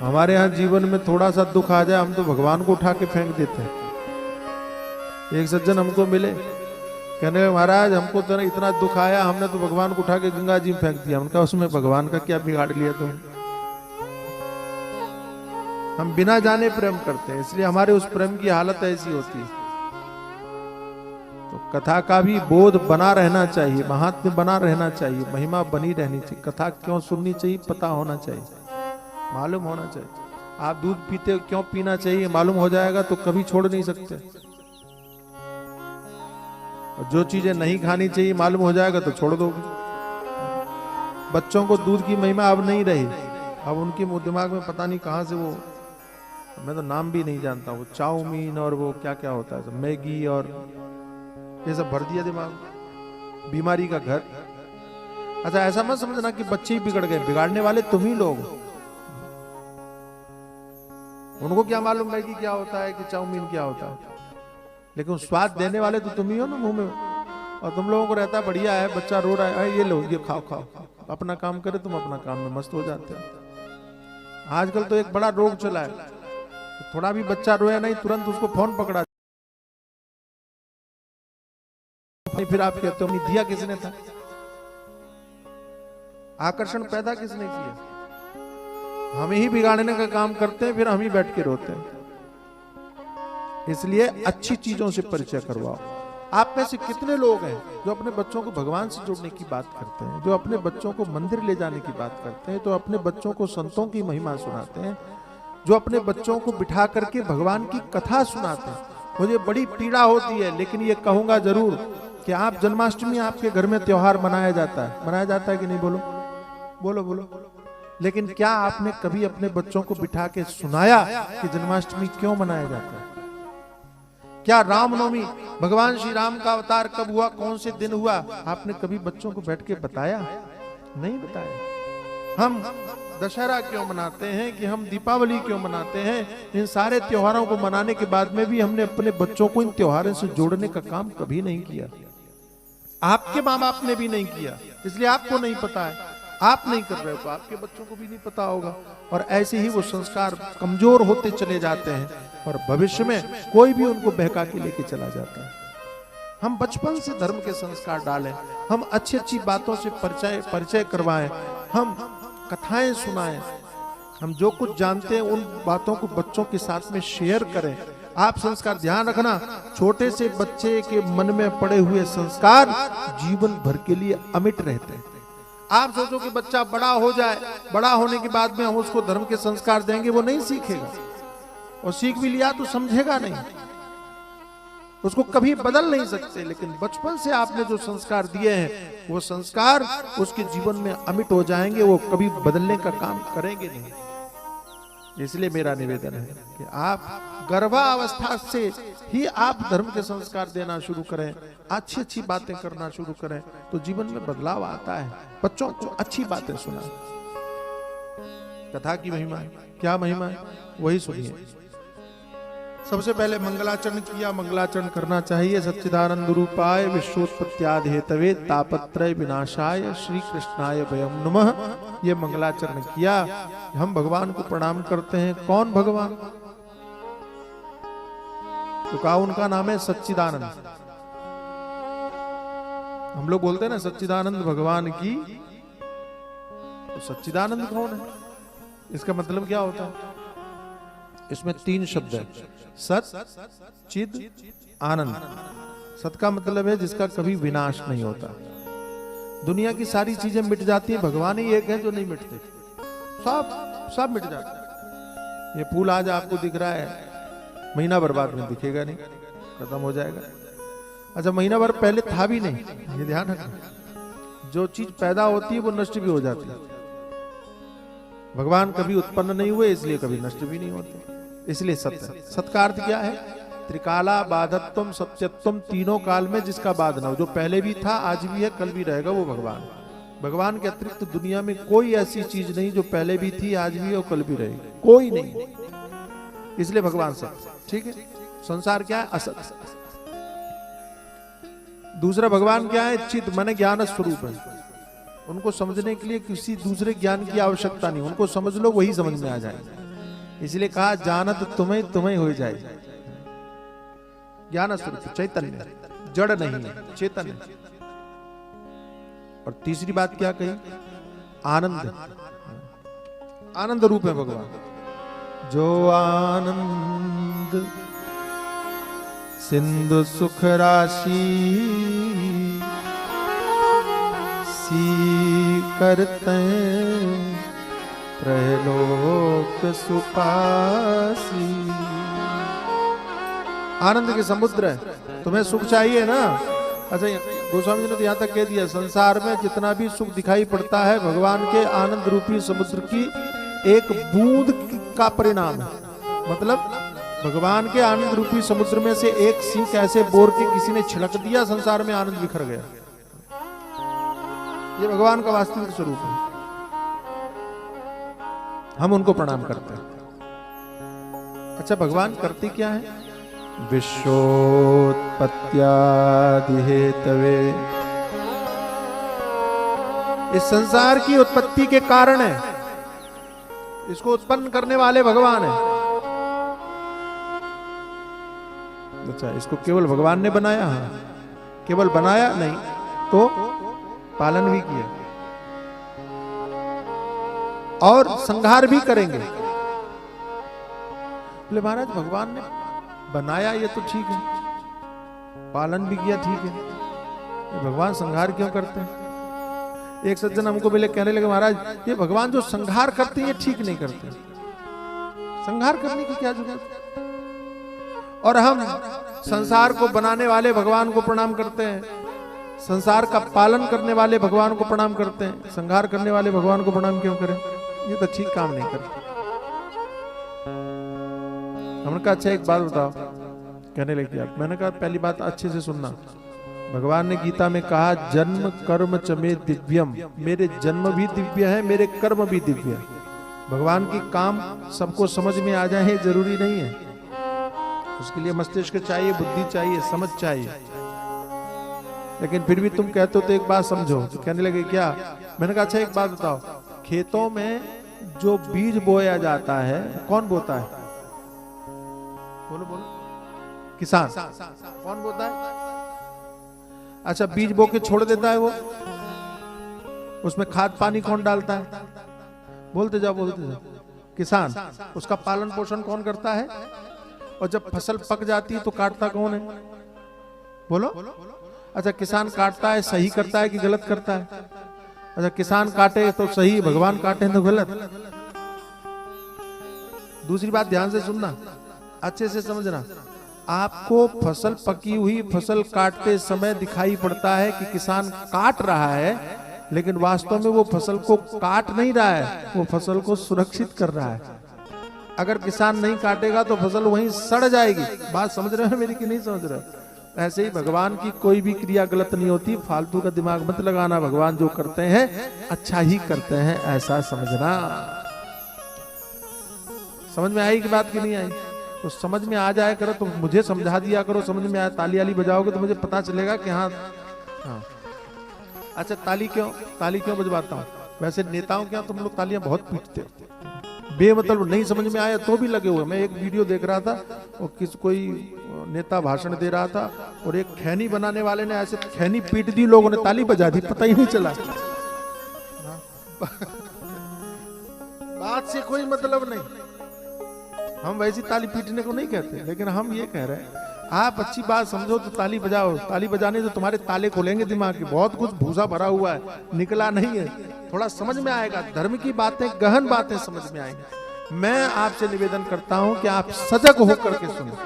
हमारे यहाँ जीवन में थोड़ा सा दुख आ जाए हम तो भगवान को उठा के फेंक देते हैं। एक सज्जन हमको मिले, कहने महाराज हमको तो इतना दुख आया, हमने तो भगवान को उठा के गंगा जी में फेंक दिया। उनका उसमें भगवान का क्या बिगाड़ लिया तुम? हम बिना जाने प्रेम करते हैं, इसलिए हमारे उस प्रेम की हालत ऐसी होती है। तो कथा का भी बोध बना रहना चाहिए, महात्म्य बना रहना चाहिए, महिमा बनी रहनी चाहिए। कथा क्यों सुननी चाहिए पता होना चाहिए, मालूम होना चाहिए। आप दूध पीते हो क्यों पीना चाहिए मालूम हो जाएगा तो कभी छोड़ नहीं सकते। और जो चीजें नहीं खानी चाहिए मालूम हो जाएगा तो छोड़ दोगे। बच्चों को दूध की महिमा अब नहीं रही, अब उनके दिमाग में पता नहीं कहां से वो, मैं तो नाम भी नहीं जानता, वो चाउमीन और वो क्या क्या होता है, मैगी और ये सब भर दिया दिमाग, बीमारी का घर। अच्छा ऐसा मत समझना कि बच्चे ही बिगड़ गए, बिगाड़ने वाले तुम ही लोग। उनको क्या मालूम मैगी क्या होता है कि चाउमीन क्या होता है, लेकिन स्वाद देने वाले तो तुम ही हो ना मुंह में। और तुम लोगों को रहता है बढ़िया है, बच्चा रो रहा है, ये लो ये खाओ खाओ, अपना काम करे, तुम अपना काम में मस्त हो जाते हो। आजकल तो एक बड़ा रोग चला है, थोड़ा भी बच्चा रोया नहीं तुरंत उसको फोन पकड़ा, फिर आप कहते हो दिया किसने था? आकर्षण पैदा किसने किया? हम ही बिगाड़ने का काम करते हैं, फिर हम ही बैठ के रोते हैं। इसलिए अच्छी चीजों से परिचय करवाओ। आप में से कितने लोग हैं जो अपने बच्चों को भगवान से जोड़ने की बात करते हैं, जो अपने बच्चों को मंदिर ले जाने की बात करते हैं, तो अपने बच्चों को संतों की महिमा सुनाते हैं, जो अपने बच्चों को बिठा करके भगवान की कथा सुनाते हैं। मुझे बड़ी पीड़ा होती है, लेकिन ये कहूंगा जरूर कि आप जन्माष्टमी आपके घर में त्योहार मनाया जाता है कि नहीं? बोलो बोलो बोलो। लेकिन क्या आपने कभी अपने बच्चों को बिठा के सुनाया कि जन्माष्टमी क्यों मनाया जाता है? क्या रामनवमी, भगवान श्री राम का अवतार कब हुआ, कौन से दिन हुआ, आपने कभी बच्चों को बैठ के बताया? नहीं बताया। हम दशहरा क्यों मनाते हैं, कि हम दीपावली क्यों मनाते हैं, इन सारे त्योहारों को मनाने के बाद में भी हमने अपने बच्चों को इन त्योहारों से जोड़ने का काम कभी नहीं किया। आपके माँ बाप ने भी नहीं किया, इसलिए आपको नहीं पता है। आप नहीं कर रहे हो तो आपके बच्चों को भी नहीं पता होगा, और ऐसे ही वो संस्कार कमजोर होते चले जाते हैं और भविष्य में कोई भी उनको बहका के लेके चला जाता है। हम बचपन से धर्म के संस्कार डालें, हम अच्छी अच्छी बातों से परिचय करवाएं, हम कथाएं सुनाएं, हम जो कुछ जानते हैं उन बातों को बच्चों के साथ में शेयर करें। आप संस्कार ध्यान रखना, छोटे से बच्चे के मन में पड़े हुए संस्कार जीवन भर के लिए अमिट रहते हैं। आप सोचो कि बच्चा बड़ा हो जाए, बड़ा होने के बाद में हम उसको धर्म के संस्कार देंगे, वो नहीं सीखेगा, और सीख भी लिया तो समझेगा नहीं, उसको कभी बदल नहीं सकते। लेकिन बचपन से आपने जो संस्कार दिए हैं वो संस्कार उसके जीवन में अमिट हो जाएंगे, वो कभी बदलने का काम करेंगे नहीं। इसलिए मेरा निवेदन है कि आप गर्भावस्था से ही आप धर्म के संस्कार देना शुरू करें, अच्छी अच्छी बातें करना शुरू करें, तो जीवन में बदलाव आता है। बच्चों को अच्छी बातें सुनाएं। कथा की महिमा है, क्या महिमा है वही सुनिए। सबसे पहले मंगलाचरण किया, मंगलाचरण करना चाहिए। सच्चिदानंद रूपाय विश्वोत्पत्त्यादि हेतवे तापत्रय विनाशाय श्री कृष्णाय वयम नमः, ये मंगलाचरण किया। हम भगवान को प्रणाम करते हैं। कौन भगवान? तो कहा उनका नाम है सच्चिदानंद। हम लोग बोलते हैं ना सच्चिदानंद भगवान की, तो सच्चिदानंद कौन है? इसका मतलब क्या होता है? इसमें 3 शब्द है, सत, चिद, आनंद। सत का मतलब है जिसका कभी विनाश नहीं होता। दुनिया की सारी चीजें मिट जाती हैं, भगवान ही एक है जो नहीं मिटते, सब मिट जाते। ये फूल आज आपको दिख रहा है, महीना भर बाद में दिखेगा नहीं, खत्म हो जाएगा। अच्छा, महीना भर पहले था भी नहीं, ये ध्यान रखना। जो चीज पैदा होती है वो नष्ट भी हो जाती है। भगवान कभी उत्पन्न नहीं हुए, इसलिए कभी नष्ट भी नहीं होते, इसलिए सत्य। सत का अर्थ क्या है? त्रिकाला बाधत्वम सत्यत्वम, तीनों काल में जिसका बाध ना हो, जो पहले भी था, आज भी है, कल भी रहेगा, वो भगवान। भगवान के अतिरिक्त दुनिया में कोई ऐसी चीज नहीं जो पहले भी थी, आज भी है और कल भी रहेगी, कोई नहीं, इसलिए भगवान सत्य। ठीक है। संसार क्या है? असत। दूसरा भगवान क्या है? चित, माने ज्ञान स्वरूप है। उनको समझने के लिए किसी दूसरे ज्ञान की आवश्यकता नहीं, उनको समझ लो वही समझ में आ जाए। इसलिए कहा जानत तुम्हें तुम्हें हो जाए। ज्ञान स्वरूप चैतन्य, जड़ नहीं, चेतन। और तीसरी बात क्या कही? आनंद। आनंद रूप है भगवान। जो आनंद सिंधु सुख राशि सी करते त्रैलोक सुपासी। आनंद के समुद्र है, तुम्हें सुख चाहिए ना? अच्छा, गोस्वामी जी ने तो यहाँ तक कह दिया, संसार में जितना भी सुख दिखाई पड़ता है भगवान के आनंद रूपी समुद्र की एक बूंद का परिणाम है। मतलब भगवान के आनंद रूपी समुद्र में से एक सींक ऐसे बोर के किसी ने छिड़क दिया, संसार में आनंद बिखर गया। ये भगवान का वास्तविक स्वरूप है। हम उनको प्रणाम करते हैं। अच्छा, भगवान करते क्या है? विश्वोत्पत्त्यादि हेतवे, इस संसार की उत्पत्ति के कारण है, इसको उत्पन्न करने वाले भगवान है। अच्छा, इसको केवल भगवान ने बनाया? हाँ, केवल बनाया नहीं तो पालन भी किया और संहार भी करेंगे। बोले महाराज भगवान ने बनाया ये तो ठीक है, पालन भी किया ठीक है, भगवान संहार क्यों करते हैं? एक सज्जन हमको पहले कहने लगे महाराज ये भगवान जो संहार करते हैं ये ठीक नहीं करते, संहार करने की क्या जरूरत? और हम संसार को बनाने वाले भगवान को प्रणाम करते हैं, संसार का पालन करने वाले भगवान को प्रणाम करते हैं, संहार करने वाले भगवान को प्रणाम क्यों करें? ये तो ठीक काम नहीं करते। हमने कहा अच्छा एक बात बताओ। कहने लगे आप। मैंने कहा पहली बात अच्छे से सुनना, भगवान ने गीता में कहा जन्म कर्म च मे दिव्यम, मेरे जन्म भी दिव्य है, मेरे कर्म भी दिव्य है। भगवान की काम सबको समझ में आ जाए जरूरी नहीं है, उसके लिए मस्तिष्क चाहिए, बुद्धि चाहिए, समझ चाहिए। लेकिन फिर भी तुम कहते हो तो एक बात समझो। तो कहने लगे क्या? मैंने कहा अच्छा एक बात बताओ, खेतों में जो बीज बोया जाता है कौन बोता है? बोलो बोलो। किसान। कौन बोता है? अच्छा, बीज बो के छोड़ देता है वो, उसमें खाद पानी कौन डालता है? बोलते जाओ बोलते जाओ। किसान। उसका पालन पोषण कौन करता है? और जब फसल पक जाती है तो काटता कौन है? बोलो। अच्छा, किसान काटता है सही करता है कि गलत करता है? अच्छा, किसान काटे तो सही, भगवान काटे तो गलत। दूसरी बात ध्यान से सुनना, अच्छे से समझना। आपको फसल पकी हुई फसल काटते समय दिखाई पड़ता है कि किसान काट रहा है, लेकिन वास्तव में वो फसल को काट नहीं रहा है, वो फसल को सुरक्षित कर रहा है। अगर किसान नहीं काटेगा तो फसल वहीं सड़ जाएगी। बात समझ रहे हो मेरी कि नहीं समझ रहे हो? ऐसे ही भगवान की कोई भी क्रिया गलत नहीं होती, फालतू का दिमाग मत लगाना। भगवान जो करते हैं अच्छा ही करते हैं, ऐसा समझना। समझ में आई कि बात की नहीं आई? तो समझ में आ जाए करो तो मुझे समझा दिया करो। समझ में आया, ताली वाली बजाओगे तो मुझे पता चलेगा कि हाँ। अच्छा, ताली क्यों बजवाता हूँ? वैसे नेताओं के यहाँ तुम लोग तालियां बहुत पीटते हो, बेमतलब नहीं समझ में आया तो भी लगे हुए। मैं एक वीडियो देख रहा था, और कोई नेता भाषण दे रहा था, और एक खैनी बनाने वाले ने ऐसे खैनी पीट दी, लोगों ने ताली बजा दी, पता ही नहीं चला। बात से कोई मतलब नहीं। हम वैसी ताली पीटने को नहीं कहते, लेकिन हम ये कह रहे हैं आप अच्छी बात समझो तो ताली बजाओ। ताली बजाने से तुम्हारे ताले खोलेंगे दिमाग के। बहुत कुछ भूसा भरा हुआ है, निकला नहीं है, थोड़ा समझ में आएगा। धर्म की बातें, गहन बातें समझ में आएंगी। मैं आपसे निवेदन करता हूं कि आप सजग होकर के सुनो।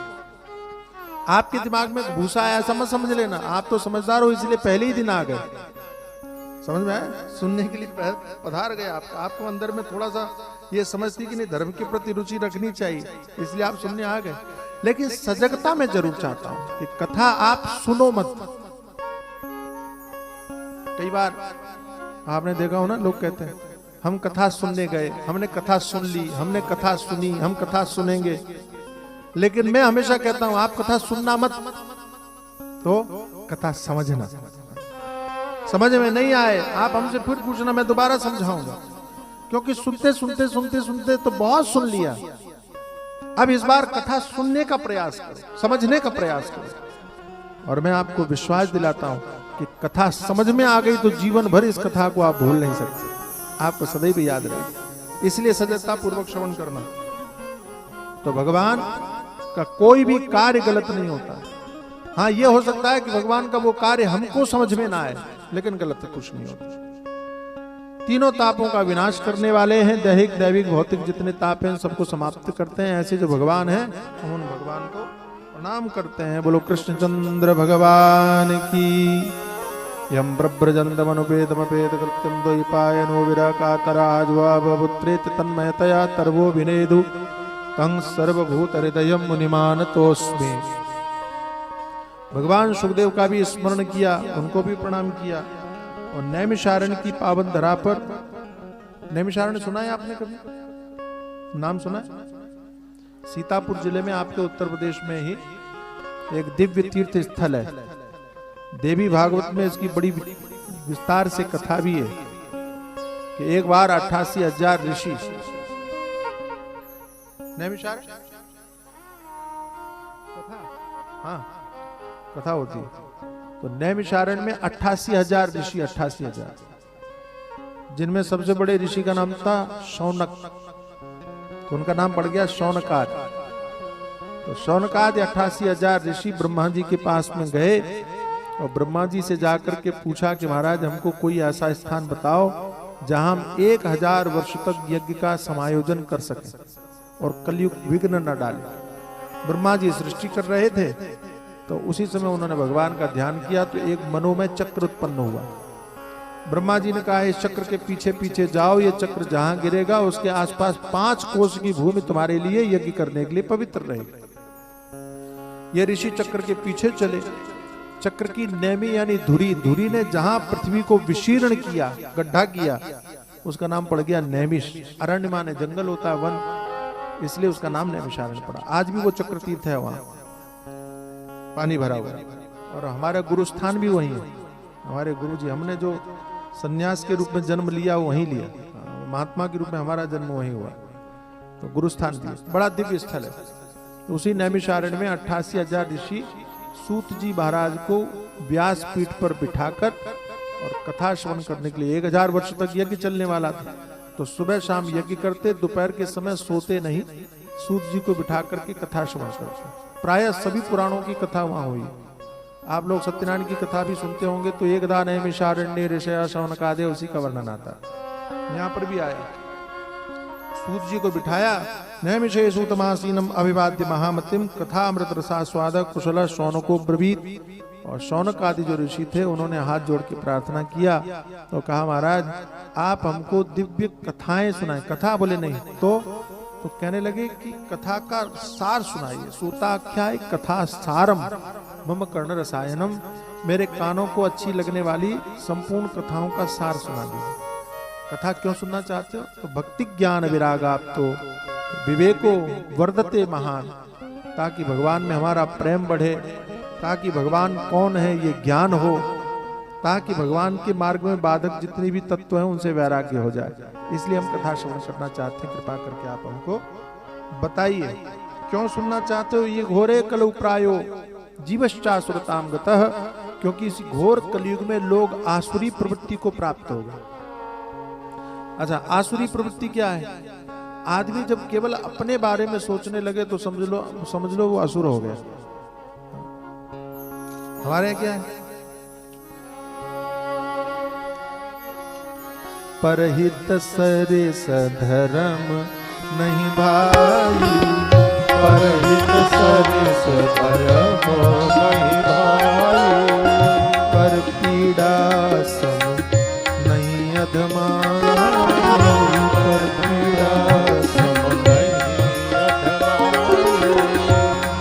आपके दिमाग में भूसा आया ऐसा मत समझ लेना। आप तो समझदार हो, इसलिए पहले ही दिन आ गए। समझ में आया? सुनने के लिए पधार गए। आपको अंदर में थोड़ा सा ये समझती कि नहीं, धर्म के प्रति रुचि रखनी चाहिए, इसलिए आप सुनने आ गए। लेकिन सजगता मैं जरूर चाहता हूं कि कथा आप सुनो मत। कई बार आपने देखा हो ना, लोग कहते हैं हम कथा सुनने गए, हमने कथा सुन ली, हमने कथा सुनी, हम कथा सुनेंगे। लेकिन मैं हमेशा कहता हूं आप कथा सुनना मत, तो कथा समझना। समझ में नहीं आए आप हमसे फिर पूछना, मैं दोबारा समझाऊंगा। क्योंकि सुनते सुनते सुनते सुनते तो बहुत सुन लिया। अब इस बार कथा सुनने का प्रयास करो, समझने का प्रयास करो। और मैं आपको विश्वास दिलाता हूं कि कथा समझ में आ गई तो जीवन भर इस कथा को आप भूल नहीं सकते, आपको सदैव याद रहेगी। इसलिए सजगता पूर्वक श्रवण करना। तो भगवान का कोई भी कार्य गलत नहीं होता। हाँ, ये हो सकता है कि भगवान का वो कार्य हमको समझ में ना आए, लेकिन गलत कुछ नहीं होता। तीनों तापों का विनाश करने वाले हैं। दैहिक, दैविक, भौतिक जितने ताप हैं सबको समाप्त करते हैं। ऐसे जो भगवान हैं हम उन भगवान को प्रणाम करते हैं। बोलो कृष्णचंद्र भगवान की। यम ब्रभ्रजंदमनुपेदमपेद कृत्यम द्वैपायनो विराकातराज्वावपुत्रेत तन्मयतया तर्वो विनेदु तं सर्वभूत हृदयं मुनिमानतोस्मि। भगवान सुखदेव का भी स्मरण किया, उनको भी प्रणाम किया। और नैमिषारण्य की पावन धरा पर, नैमिषारण्य सुना है आपने कभी? नाम सुना है? सीतापुर जिले में आपके उत्तर प्रदेश में ही एक दिव्य तीर्थ स्थल है। देवी भागवत में इसकी बड़ी विस्तार से कथा भी है कि एक बार 88,000 ऋषि नैमिषारण्य कथा, हाँ कथा होती है। तो नैमिषारण्य में 88,000 ऋषि, 88,000, जिनमें सबसे बड़े ऋषि का नाम था शौनक, तो उनका नाम पड़ गया शौनकाद। तो शौनकाद 88,000 ऋषि ब्रह्मा जी के पास में गए और ब्रह्मा जी से जाकर के पूछा कि महाराज हमको कोई ऐसा स्थान बताओ जहां हम 1000 वर्ष तक यज्ञ का समायोजन कर सकें और कलयुग विघ्न न डाले। ब्रह्मा जी सृष्टि कर रहे थे, तो उसी समय उन्होंने भगवान का ध्यान किया तो एक मनोमय चक्र उत्पन्न हुआ। ब्रह्मा जी ने कहा इस चक्र के पीछे पीछे जाओ, ये चक्र जहां गिरेगा उसके आसपास 5 कोस की भूमि तुम्हारे लिए यज्ञ करने के लिए पवित्र रहेगी। ये ऋषि चक्र के पीछे चले। चक्र की नेमी यानी धुरी, धुरी ने जहां पृथ्वी को विशीर्ण किया, गड्ढा किया, उसका नाम पड़ गया नैमिष। अरण्य माने जंगल होता है, वन, इसलिए उसका नाम नैमिषारण्य पड़ा। आज भी वो चक्र तीर्थ है, वहां पानी भरा हुआ। और हमारा गुरुस्थान भी वही है। हमारे गुरु जी, हमने जो सन्यास के रूप में जन्म लिया वो वहीं लिया, महात्मा के रूप में हमारा जन्म वहीं हुआ, तो गुरुस्थान भी बड़ा दिव्य स्थल है। उसी नैमिषारण्य में 88,000 ऋषि सूत जी महाराज को व्यास पीठ पर बिठाकर और कथा श्रवण करने के लिए 1000 वर्ष तक यज्ञ चलने वाला था। तो सुबह शाम यज्ञ करते, दोपहर के समय सोते नहीं, सूत जी को बिठा करके कथा श्रवण करते। प्रायः सभी पुराणों की कथा वहां हुई। आप लोग सत्यनारायण की कथा भी सुनते होंगे तो एकदा नैमिषारण्ये ऋषया शौनकादे, उसी का वर्णन आता है। यहाँ पर भी आया, सूत जी को बिठाया, नैमिषे सूतमासीनम अभिवाद्य महामतिम कथा अमृत रसास्वादक कुशल शौनको ब्रवीत। और शौनक आदि जो ऋषि थे उन्होंने हाथ जोड़ के प्रार्थना किया, तो कहा महाराज आप हमको दिव्य कथाएं सुनाएं। कथा बोले नहीं तो कहने लगे कि कथा का सार सुनाइए। सूताख्याय कथा सारम मम कर्ण रसायनम, मेरे कानों को अच्छी लगने वाली संपूर्ण कथाओं का सार सुना दीजिए। कथा क्यों सुनना चाहते हो? तो भक्ति ज्ञान विरागाप तो विवेको वर्धते महान, ताकि भगवान में हमारा प्रेम बढ़े, ताकि भगवान कौन है ये ज्ञान हो, ताकि भगवान के मार्ग में बाधक जितने भी तत्व हैं उनसे वैराग्य हो जाए। इसलिए हम कथा श्रवण करना चाहते हैं। कृपा करके आप हमको बताइए क्यों सुनना चाहते हो? ये घोरे कलु प्रायो जीवश्चासुरताम गतः, क्योंकि इस घोर कलयुग में लोग आसुरी प्रवृत्ति को प्राप्त होगा। अच्छा, आसुरी प्रवृत्ति क्या है? आदमी जब केवल अपने बारे में सोचने लगे तो समझ लो वो असुर हो गया। हमारे यहाँ क्या है? परहित सरिस धर्म नहीं भाई, परहित सरिस धर्म नहीं भाई, पर पीड़ा सम नहीं अधमाई, पर पीड़ा सम नहीं अधमाई।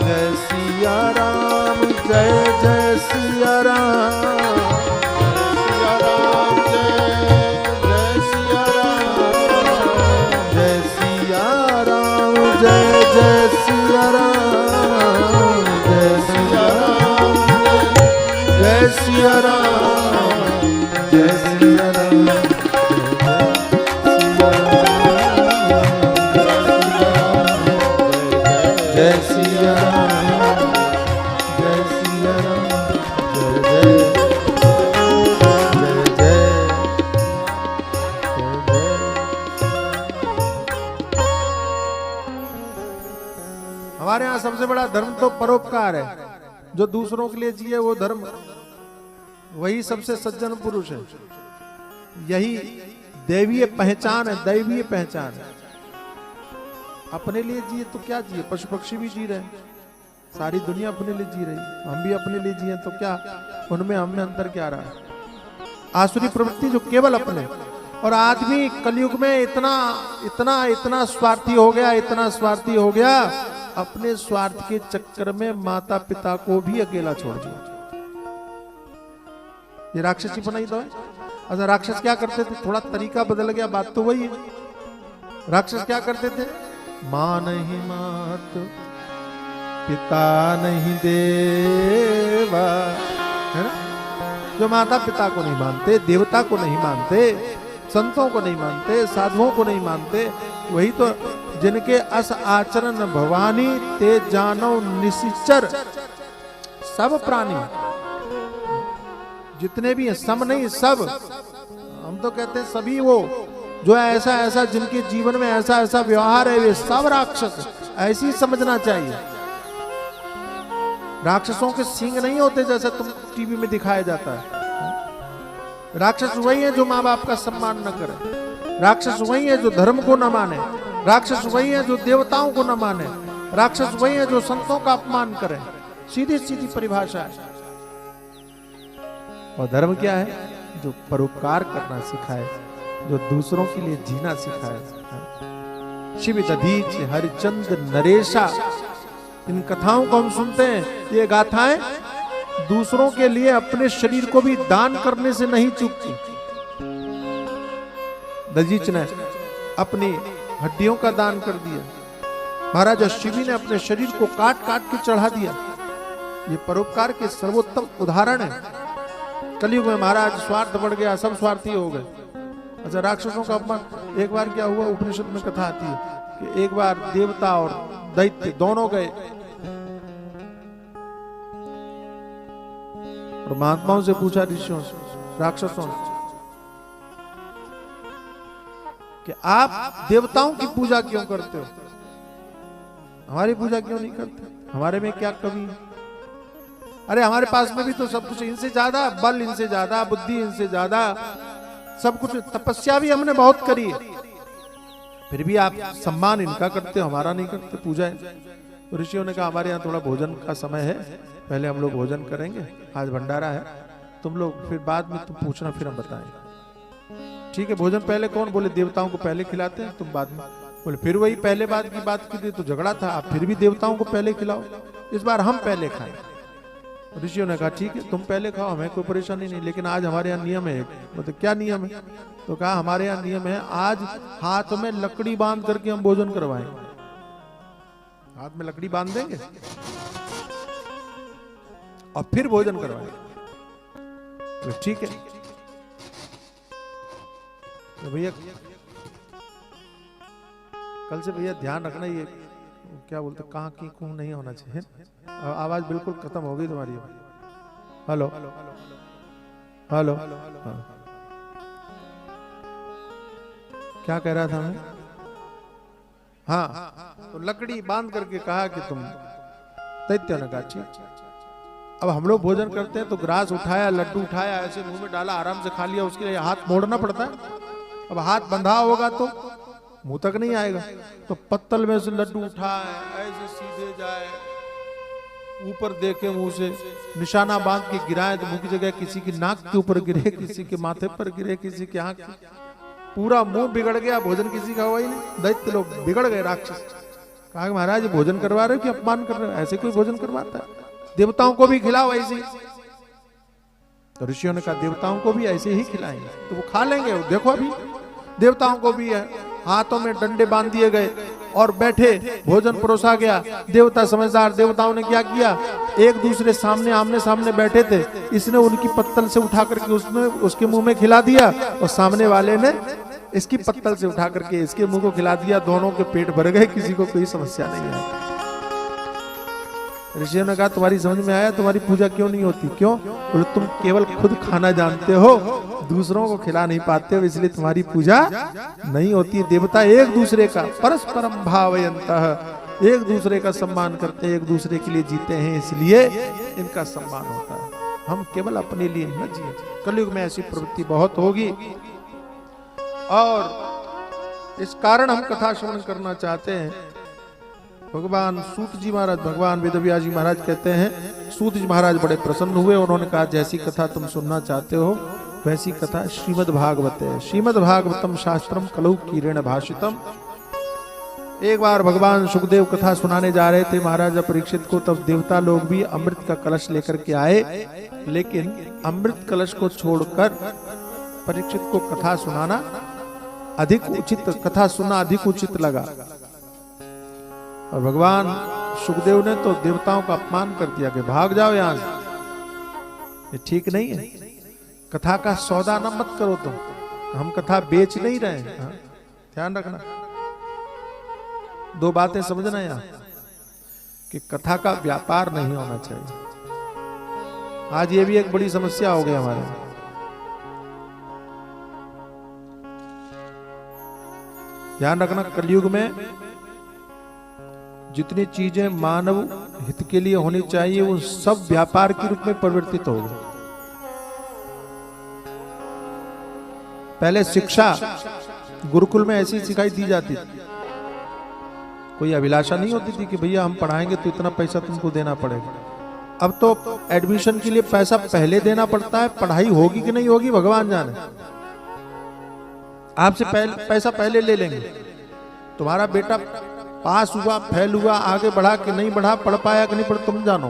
जय सिया राम, जय जय सिया राम, जय जय सिया राम, जय सिया राम, जय सिया राम, जय सिया राम, जय सिया राम, जय सिया राम, जय हमारे यहाँ सबसे बड़ा धर्म तो परोपकार है। जो दूसरों के लिए जिए वो धर्म, वही सबसे सज्जन पुरुष है। यही दैवीय पहचान है, दैवीय पहचान है। अपने लिए जिए तो क्या जिए? पशु पक्षी भी जी रहे हैं, सारी दुनिया अपने लिए जी रही, हम भी अपने लिए जिए तो क्या? उनमें हमें अंतर क्या रहा? आसुरी प्रवृत्ति जो केवल अपने। और आदमी कलयुग में इतना इतना इतना स्वार्थी हो गया, इतना स्वार्थी हो गया, अपने स्वार्थ के चक्कर में माता पिता को भी अकेला छोड़ दिया। ये राक्षसी बनाई तो है। अच्छा, राक्षस क्या करते थे? थोड़ा तरीका बदल गया, बात तो वही है। राक्षस क्या करते थे? मां नहीं मात, पिता नहीं देवा, है ना? जो माता पिता को नहीं मानते, देवता को नहीं मानते, संतों को नहीं मानते, साधुओं को नहीं मानते, वही तो जिनके अस आचरण भवानी ते जानो निशिचर। सब प्राणी जितने भी हैं, सम नहीं सब, हम तो कहते हैं सभी वो जो ऐसा ऐसा जिनके जीवन में ऐसा ऐसा व्यवहार है, वे सब राक्षस। ऐसी समझना चाहिए। राक्षसों के सींग नहीं होते जैसे तुम टीवी में दिखाया जाता है। राक्षस वही है जो माँ बाप का सम्मान न करे, राक्षस वही है जो धर्म को न माने, राक्षस वही है जो देवताओं को न माने, राक्षस वही है जो संतों का अपमान करे। सीधी सीधी परिभाषा है। और धर्म क्या है? जो परोपकार करना सिखाए, जो दूसरों के लिए जीना सिखाए। शिव दधीच हरिचंद्र नरेशा, इन कथाओं को हम सुनते हैं। ये गाथाएं दूसरों के लिए अपने शरीर को भी दान करने से नहीं चूकती। दधीच ने अपनी हड्डियों का दान कर दिया, महाराजा शिवी ने अपने शरीर को काट काट के चढ़ा दिया। ये परोपकार के सर्वोत्तम उदाहरण है। कलयुग में महाराज स्वार्थ बढ़ गया, सब स्वार्थी हो गए। अच्छा, राक्षसों का अपमान। एक बार क्या हुआ, उपनिषद में कथा आती है कि एक बार देवता और दैत्य दोनों गए और महात्माओं से पूछा, ऋषियों से, राक्षसों से, कि आप देवताओं की पूजा क्यों करते हो, हमारी पूजा क्यों नहीं करते, हमारे में क्या कमी है? अरे हमारे पास में भी तो सब कुछ, इनसे ज्यादा बल, इनसे ज्यादा बुद्धि, इनसे ज्यादा सब कुछ, तपस्या भी हमने बहुत करी है, फिर भी आप सम्मान इनका करते हो, हमारा नहीं करते पूजा। तो ऋषियों ने कहा, हमारे यहाँ थोड़ा भोजन का समय है, पहले हम लोग भोजन करेंगे, आज भंडारा है, तुम लोग फिर बाद में तुम पूछना, फिर हम बताएंगे। ठीक है, भोजन पहले कौन? बोले देवताओं को पहले खिलाते हैं, तुम बाद में। बोले फिर वही पहले बात की बात की थी तो झगड़ा था, आप फिर भी देवताओं को पहले खिलाओ, इस बार हम पहले खाएं। ऋषियों ने कहा ठीक है, तुम पहले खाओ, हमें कोई परेशानी नहीं, लेकिन आज हमारे यहाँ नियम है। मतलब क्या नियम है? तो कहा हमारे यहाँ नियम है, आज हाथ में लकड़ी बांध करके हम भोजन करवाएंगे। हाथ में लकड़ी बांध देंगे और फिर भोजन करवाएंगे। तो ठीक है, तो भैया कल से भैया ध्यान रखना, ये क्या बोलते, कहाँ की कूं नहीं होना चाहिए। आवाज बिल्कुल खत्म हो गई तुम्हारी। हेलो हेलो, क्या कह रहा था मैं? हाँ, तो लकड़ी बांध करके कहा कि तुम, दैत्य ने कहा ठीक। अब हम लोग भोजन करते हैं तो ग्रास उठाया, लड्डू उठाया, ऐसे मुंह में डाला, आराम से खा लिया, उसके लिए हाथ मोड़ना पड़ता है। अब हाथ बंधा होगा तो मुंह तक नहीं आएगा, तो पत्तल में से लड्डू उठाए, ऐसे सीधे जाए, ऊपर देखे, मुंह से निशाना बांध के गिराए, तो मुंह की जगह किसी की नाक के ऊपर गिरे, किसी के माथे पर गिरे, किसी के आंख, पूरा मुंह बिगड़ गया, भोजन किसी का हुआ ही नहीं। दैत्य लोग बिगड़ गए, राक्षस। कहा महाराज भोजन करवा रहे हो कि अपमान कर रहे हो? ऐसे कोई भोजन करवाता है? देवताओं को भी खिलाओ ऐसे ही। तो ऋषियों ने कहा देवताओं को भी ऐसे ही खिलाएंगे, तो वो खा लेंगे। देखो अभी देवताओं को भी है, हाथों में डंडे बांध दिए गए और बैठे, भोजन परोसा गया। देवता समझदार, देवताओं ने क्या किया, एक दूसरे सामने आमने सामने बैठे थे, इसने उनकी पत्तल से उठा करके उसने उसके मुंह में खिला दिया, और सामने वाले ने इसकी पत्तल से उठा करके इसके मुंह को खिला दिया। दोनों के पेट भर गए, किसी को कोई समस्या नहीं आई। ऋषियों ने कहा तुम्हारी समझ में आया, तुम्हारी पूजा क्यों नहीं होती? क्यों? बोले तुम केवल खुद खाना जानते हो, दूसरों को खिला नहीं पाते हो, इसलिए तुम्हारी पूजा नहीं होती। देवता एक दूसरे का परस्परम भावयन्तः, एक दूसरे का सम्मान करते हैं, एक दूसरे के लिए जीते हैं, इसलिए इनका सम्मान होता है। हम केवल अपने लिए न जिए। कलयुग में ऐसी प्रवृत्ति बहुत होगी, और इस कारण हम कथा श्रवण करना चाहते हैं। भगवान सूत जी महाराज, भगवान वेदव्यास जी महाराज कहते हैं, सूत जी महाराज बड़े प्रसन्न हुए। उन्होंने कहा जैसी कथा तुम सुनना चाहते हो वैसी कथा श्रीमद् भागवत है। श्रीमद् भागवतम शास्त्रम कलौ कीरेण भाषितम। एक बार भगवान सुखदेव कथा सुनाने जा रहे थे महाराजा परीक्षित को, तब देवता लोग भी अमृत का कलश लेकर के आए, लेकिन अमृत कलश को छोड़कर परीक्षित को कथा सुनाना अधिक उचित, कथा सुनना अधिक उचित लगा। और भगवान सुखदेव ने तो देवताओं का अपमान कर दिया कि भाग जाओ यहां से, ये ठीक नहीं है। कथा का सौदा न मत करो तुम, हम कथा बेच नहीं रहे हैं, ध्यान रखना। दो बातें समझना यहां, कि कथा का व्यापार नहीं होना चाहिए। आज ये भी एक बड़ी समस्या हो गई हमारे। ध्यान रखना, कलयुग में जितनी चीजें मानव हित के लिए होनी चाहिए वो सब व्यापार के रूप में परिवर्तित हो गई। पहले शिक्षा गुरुकुल में ऐसी सिखाई दी जाती थी, कोई अभिलाषा नहीं होती थी कि भैया हम पढ़ाएंगे तो इतना पैसा तुमको देना पड़ेगा। अब तो एडमिशन के लिए पैसा पहले देना पड़ता है, पढ़ाई होगी कि नहीं होगी भगवान जाने। आपसे पैसा पहले ले लेंगे, तुम्हारा बेटा पास हुआ, फेल हुआ, आगे बढ़ा कि नहीं बढ़ा, पढ़ पाया कि नहीं पढ़, तुम जानो।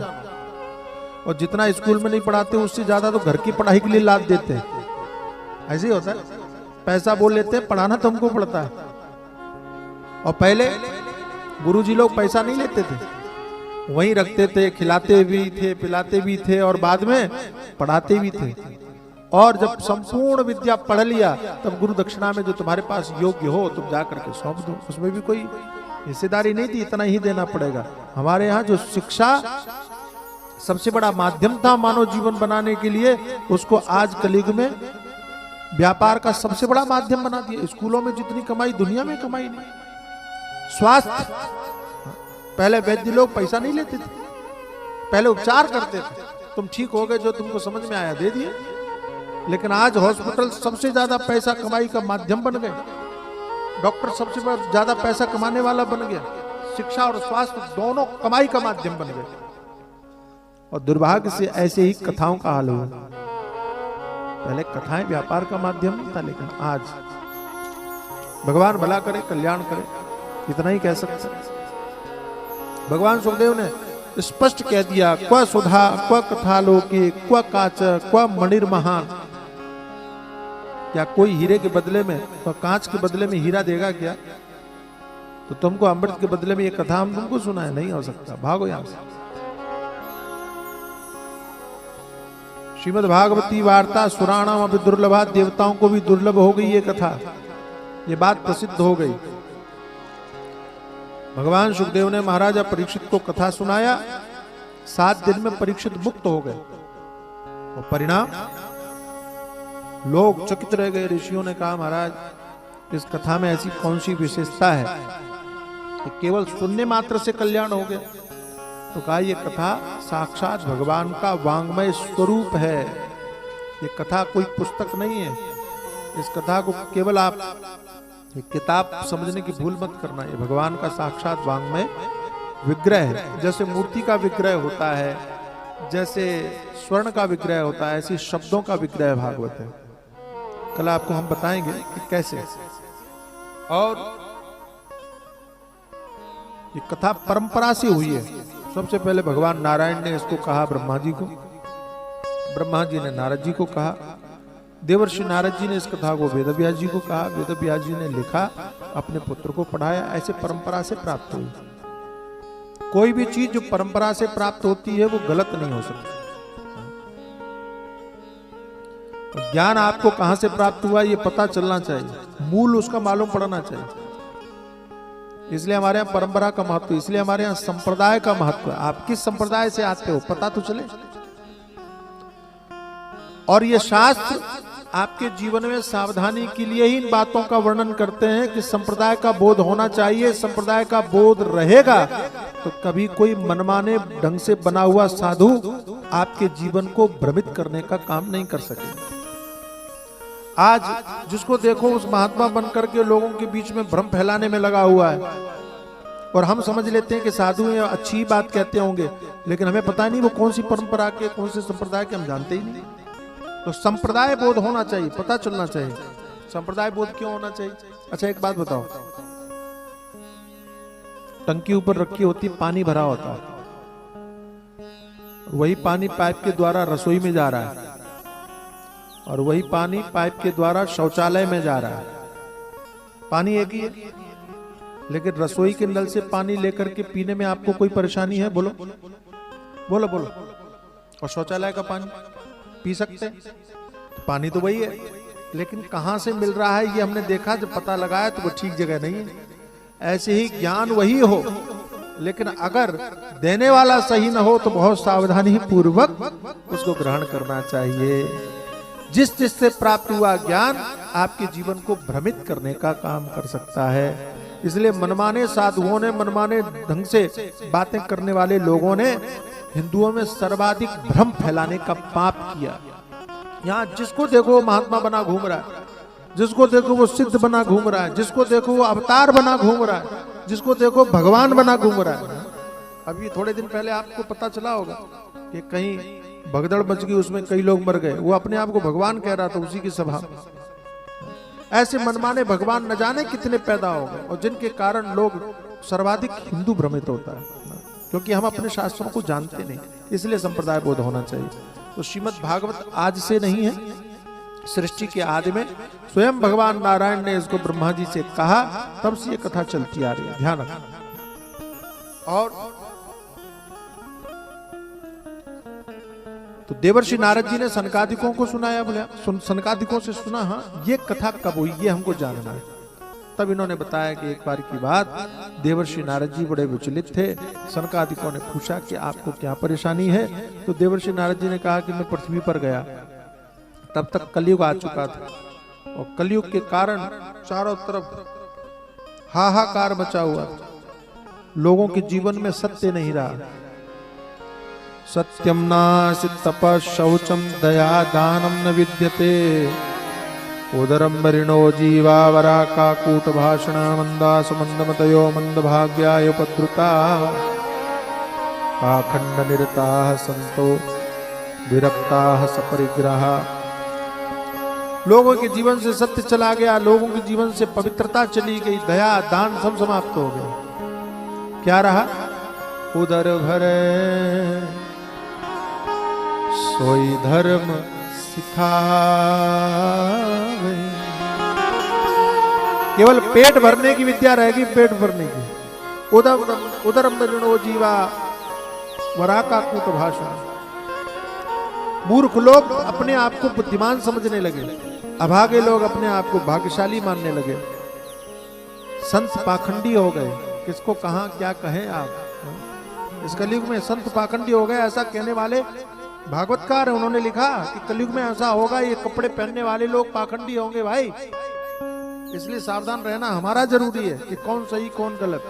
और जितना स्कूल में नहीं पढ़ाते उससे ज्यादा तो घर की पढ़ाई के लिए लाद देते हैं। ऐसे ही होता है, पैसा बोल लेते हैं, पढ़ाना तुमको पड़ता है। और पहले गुरुजी लोग पैसा नहीं लेते थे, वहीं रखते थे, खिलाते भी थे, पिलाते भी थे और बाद में पढ़ाते भी थे। और जब संपूर्ण विद्या पढ़ लिया तब गुरु दक्षिणा में जो तुम्हारे पास योग्य हो तुम जा करके सौंप दो। उसमें भी कोई हिस्सेदारी नहीं थी, इतना ही देना पड़ेगा। हमारे यहाँ जो शिक्षा सबसे बड़ा माध्यम था मानव जीवन बनाने के लिए, उसको आज कलयुग में व्यापार का सबसे बड़ा माध्यम बना दिया। स्कूलों में जितनी कमाई दुनिया में कमाई नहीं। स्वास्थ्य, पहले वैद्य लोग पैसा नहीं लेते थे, पहले उपचार करते थे, तुम ठीक हो गए, जो तुमको समझ में आया दे दिए। लेकिन आज हॉस्पिटल सबसे ज्यादा पैसा कमाई का माध्यम बन गए, डॉक्टर सबसे ज्यादा पैसा कमाने वाला बन गया, शिक्षा और स्वास्थ्य दोनों कमाई का माध्यम बन गए। और दुर्भाग्य से ऐसे ही कथाओं का हाल हुआ। पहले कथाएं व्यापार का माध्यम नहीं था, लेकिन आज भगवान भला करे, कल्याण करे, इतना ही कह सकते। भगवान सुखदेव ने स्पष्ट कह दिया, क्व सुधा क्व कथा लोके क्व काच क्व मणिर महान। क्या कोई हीरे के बदले में, कांच के बदले में हीरा देगा क्या? तो तुमको अमृत के बदले में ये कथा हम तुमको सुनाए, नहीं हो सकता, भागो यहां से। श्रीमद् भागवती वार्ता सुराणाम अभी दुर्लभा, देवताओं को भी दुर्लभ हो गई ये कथा, ये बात प्रसिद्ध हो गई। भगवान सुखदेव ने महाराजा परीक्षित को कथा सुनाया, 7 दिन में परीक्षित मुक्त हो गए। और परिणाम, लोग चकित रह गए। ऋषियों ने कहा, महाराज इस कथा में ऐसी कौन सी विशेषता है कि केवल सुनने मात्र से कल्याण हो गया? तो कहा, ये कथा साक्षात भगवान का वांग्मय स्वरूप है। ये कथा कोई पुस्तक नहीं है। इस कथा को केवल आप एक किताब समझने की भूल मत करना। ये भगवान का साक्षात वांग्मय विग्रह है। जैसे मूर्ति का विग्रह होता है, जैसे स्वर्ण का विग्रह होता है, ऐसे शब्दों का विग्रह भागवत है। कल आपको हम बताएंगे कि कैसे। और ये कथा परंपरा से हुई है। सबसे पहले भगवान नारायण ने इसको कहा ब्रह्मा जी को, ब्रह्मा जी ने नारद जी को कहा, देवर्षि नारद जी ने इस कथा को वेदव्यास जी को कहा, वेदव्यास जी ने लिखा, अपने पुत्र को पढ़ाया। ऐसे परंपरा से प्राप्त हुई। कोई भी चीज जो परंपरा से प्राप्त होती है वो गलत नहीं हो सकती। ज्ञान आपको कहां से प्राप्त हुआ ये पता चलना चाहिए, मूल उसका मालूम पड़ना चाहिए। इसलिए हमारे यहाँ परंपरा का महत्व, इसलिए हमारे यहाँ संप्रदाय का महत्व है। आप किस संप्रदाय से आते हो पता तो चले। और ये शास्त्र आपके जीवन में सावधानी के लिए ही इन बातों का वर्णन करते हैं कि संप्रदाय का बोध होना चाहिए। संप्रदाय का बोध रहेगा तो कभी कोई मनमाने ढंग से बना हुआ साधु आपके जीवन को भ्रमित करने का काम नहीं कर सके। आज जिसको देखो उस महात्मा बनकर के लोगों के बीच में भ्रम फैलाने में लगा हुआ है। और हम समझ लेते हैं कि साधु हैं, अच्छी बात कहते होंगे, लेकिन हमें पता नहीं वो कौन सी परंपरा के, कौन से संप्रदाय के, हम जानते ही नहीं। तो संप्रदाय बोध होना चाहिए, पता चलना चाहिए। संप्रदाय बोध क्यों होना चाहिए? अच्छा एक बात बताओ, टंकी ऊपर रखी होती, पानी भरा होता है, वही पानी पाइप के द्वारा रसोई में जा रहा है और वही पानी पाइप के द्वारा शौचालय में जा रहा है। पानी एक ही है, लेकिन रसोई के नल से पानी लेकर के पीने में आपको कोई परेशानी है? बोलो बोलो बोलो। और शौचालय का पानी पी सकते हैं? तो पानी तो वही है, लेकिन कहां से मिल रहा है ये हमने देखा, जब पता लगाया तो वो ठीक जगह नहीं है। ऐसे ही ज्ञान वही हो, लेकिन अगर देने वाला सही न हो तो बहुत सावधानी पूर्वक उसको ग्रहण करना चाहिए। जिससे प्राप्त हुआ ज्ञान आपके जीवन को भ्रमित करने का काम कर सकता है। इसलिए मनमाने साधुओं ने, मनमाने ढंग से बातें करने वाले लोगों ने हिंदुओं में सर्वाधिक भ्रम फैलाने का पाप किया। यहाँ जिसको देखो वो महात्मा बना घूम रहा है, जिसको देखो वो सिद्ध बना घूम रहा है, जिसको देखो वो अवतार बना घूम रहा है, जिसको देखो भगवान बना घूम रहा है। अभी थोड़े दिन पहले आपको पता चला होगा कि कहीं भगदड़ मच गई, उसमें कई लोग मर गए। वो अपने आप को भगवान कह रहा था उसी की सभा में। ऐसे मनमाने भगवान न जाने कितने पैदा हो गए, और जिनके कारण लोग सर्वाधिक हिंदू भ्रमित होता है, क्योंकि हम अपने शास्त्रों को जानते नहीं। इसलिए संप्रदाय बोध होना चाहिए। तो श्रीमद् भागवत आज से नहीं है, सृष्टि के आदि में स्वयं भगवान नारायण ने इसको ब्रह्मा जी से कहा, तब से ये कथा चलती आ रही है। ध्यान रखना। और तो देवर्षि नारद जी ने सनकादिकों को सुनाया, बोले सनकादिकों से सुना, हाँ ये कथा कब हुई ये हमको जानना है। तब इन्होंने बताया कि एक बार की बात, देवर्षि नारद जी बड़े विचलित थे। सनकादिकों ने पूछा कि आपको क्या परेशानी है? तो देवर्षि नारद जी ने कहा कि मैं पृथ्वी पर गया, तब तक कलयुग आ चुका था और कलयुग के कारण चारों तरफ हाहाकार मचा हुआ था, लोगों के जीवन में सत्य नहीं रहा। सत्यम नास्ति तपः शौचम दया दानम न विद्यते, उदरम मरिणो जीवा वरा काकूट भाषण मंदास मंदमतयो मंदभाग्याय उपद्रुता, पाखंड निरताः संतो विरक्ताः सपरिग्रहा। लोगों के जीवन से सत्य चला गया, लोगों के जीवन से पवित्रता चली गई, दया दान सब समाप्त हो गए। क्या रहा? उदर भरे सोई धर्म सिखावे। केवल पेट भरने की विद्या रहेगी, पेट भरने की। उदरम मरिणो जीवा वरा काकूट भाषण। मूर्ख लोग अपने आप को बुद्धिमान समझने लगे, अभागे लोग अपने आप को भाग्यशाली मानने लगे, संत पाखंडी हो गए। किसको कहां क्या कहें आप? इस कलयुग में संत पाखंडी हो गए, ऐसा कहने वाले भागवतकार है, उन्होंने लिखा कि कलयुग में ऐसा होगा, ये कपड़े पहनने वाले लोग पाखंडी होंगे भाई। इसलिए सावधान रहना हमारा जरूरी है कि कौन सही कौन गलत।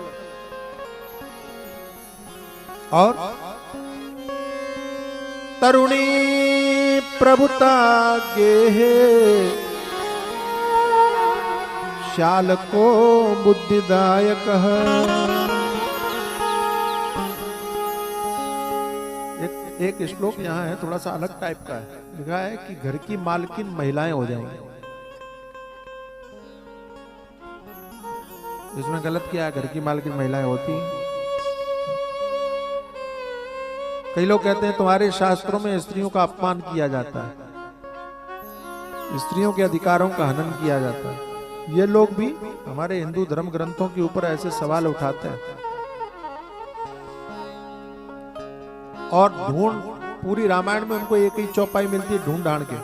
और तरुणी प्रभुता गेहे, श्याल को बुद्धिदायक। एक श्लोक यहाँ है, थोड़ा सा अलग टाइप का है। लिखा है कि घर की मालकिन महिलाएं हो जाएंगी। इसमें गलत क्या है? घर की मालकिन महिलाएं होती हैं। कई लोग कहते हैं तुम्हारे शास्त्रों में स्त्रियों का अपमान किया जाता है, स्त्रियों के अधिकारों का हनन किया जाता है। ये लोग भी हमारे हिंदू धर्म ग्रंथों के ऊपर ऐसे सवाल उठाते हैं और ढूंढ, पूरी रामायण में उनको एक ही चौपाई मिलती है ढूंढ ढांड के।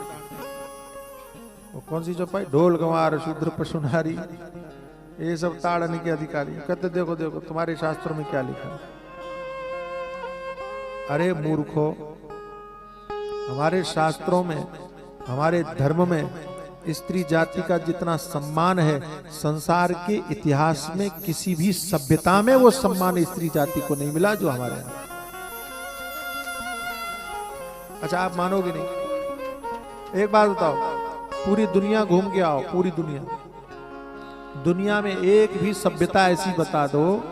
वो कौन सी चौपाई? ढोल गंवार शूद्र पशुनारी, ये सब ताड़ने के अधिकारी। कहते देखो देखो तुम्हारे शास्त्रों में क्या लिखा है। अरे मूर्खो, हमारे शास्त्रों में, हमारे धर्म में स्त्री जाति का जितना सम्मान है, संसार के इतिहास में किसी भी सभ्यता में वो सम्मान स्त्री जाति को नहीं मिला जो हमारे यहाँ। अच्छा आप मानोगे नहीं, एक बात बताओ, पूरी दुनिया घूम के आओ, पूरी दुनिया में एक भी सभ्यता ऐसी बता दो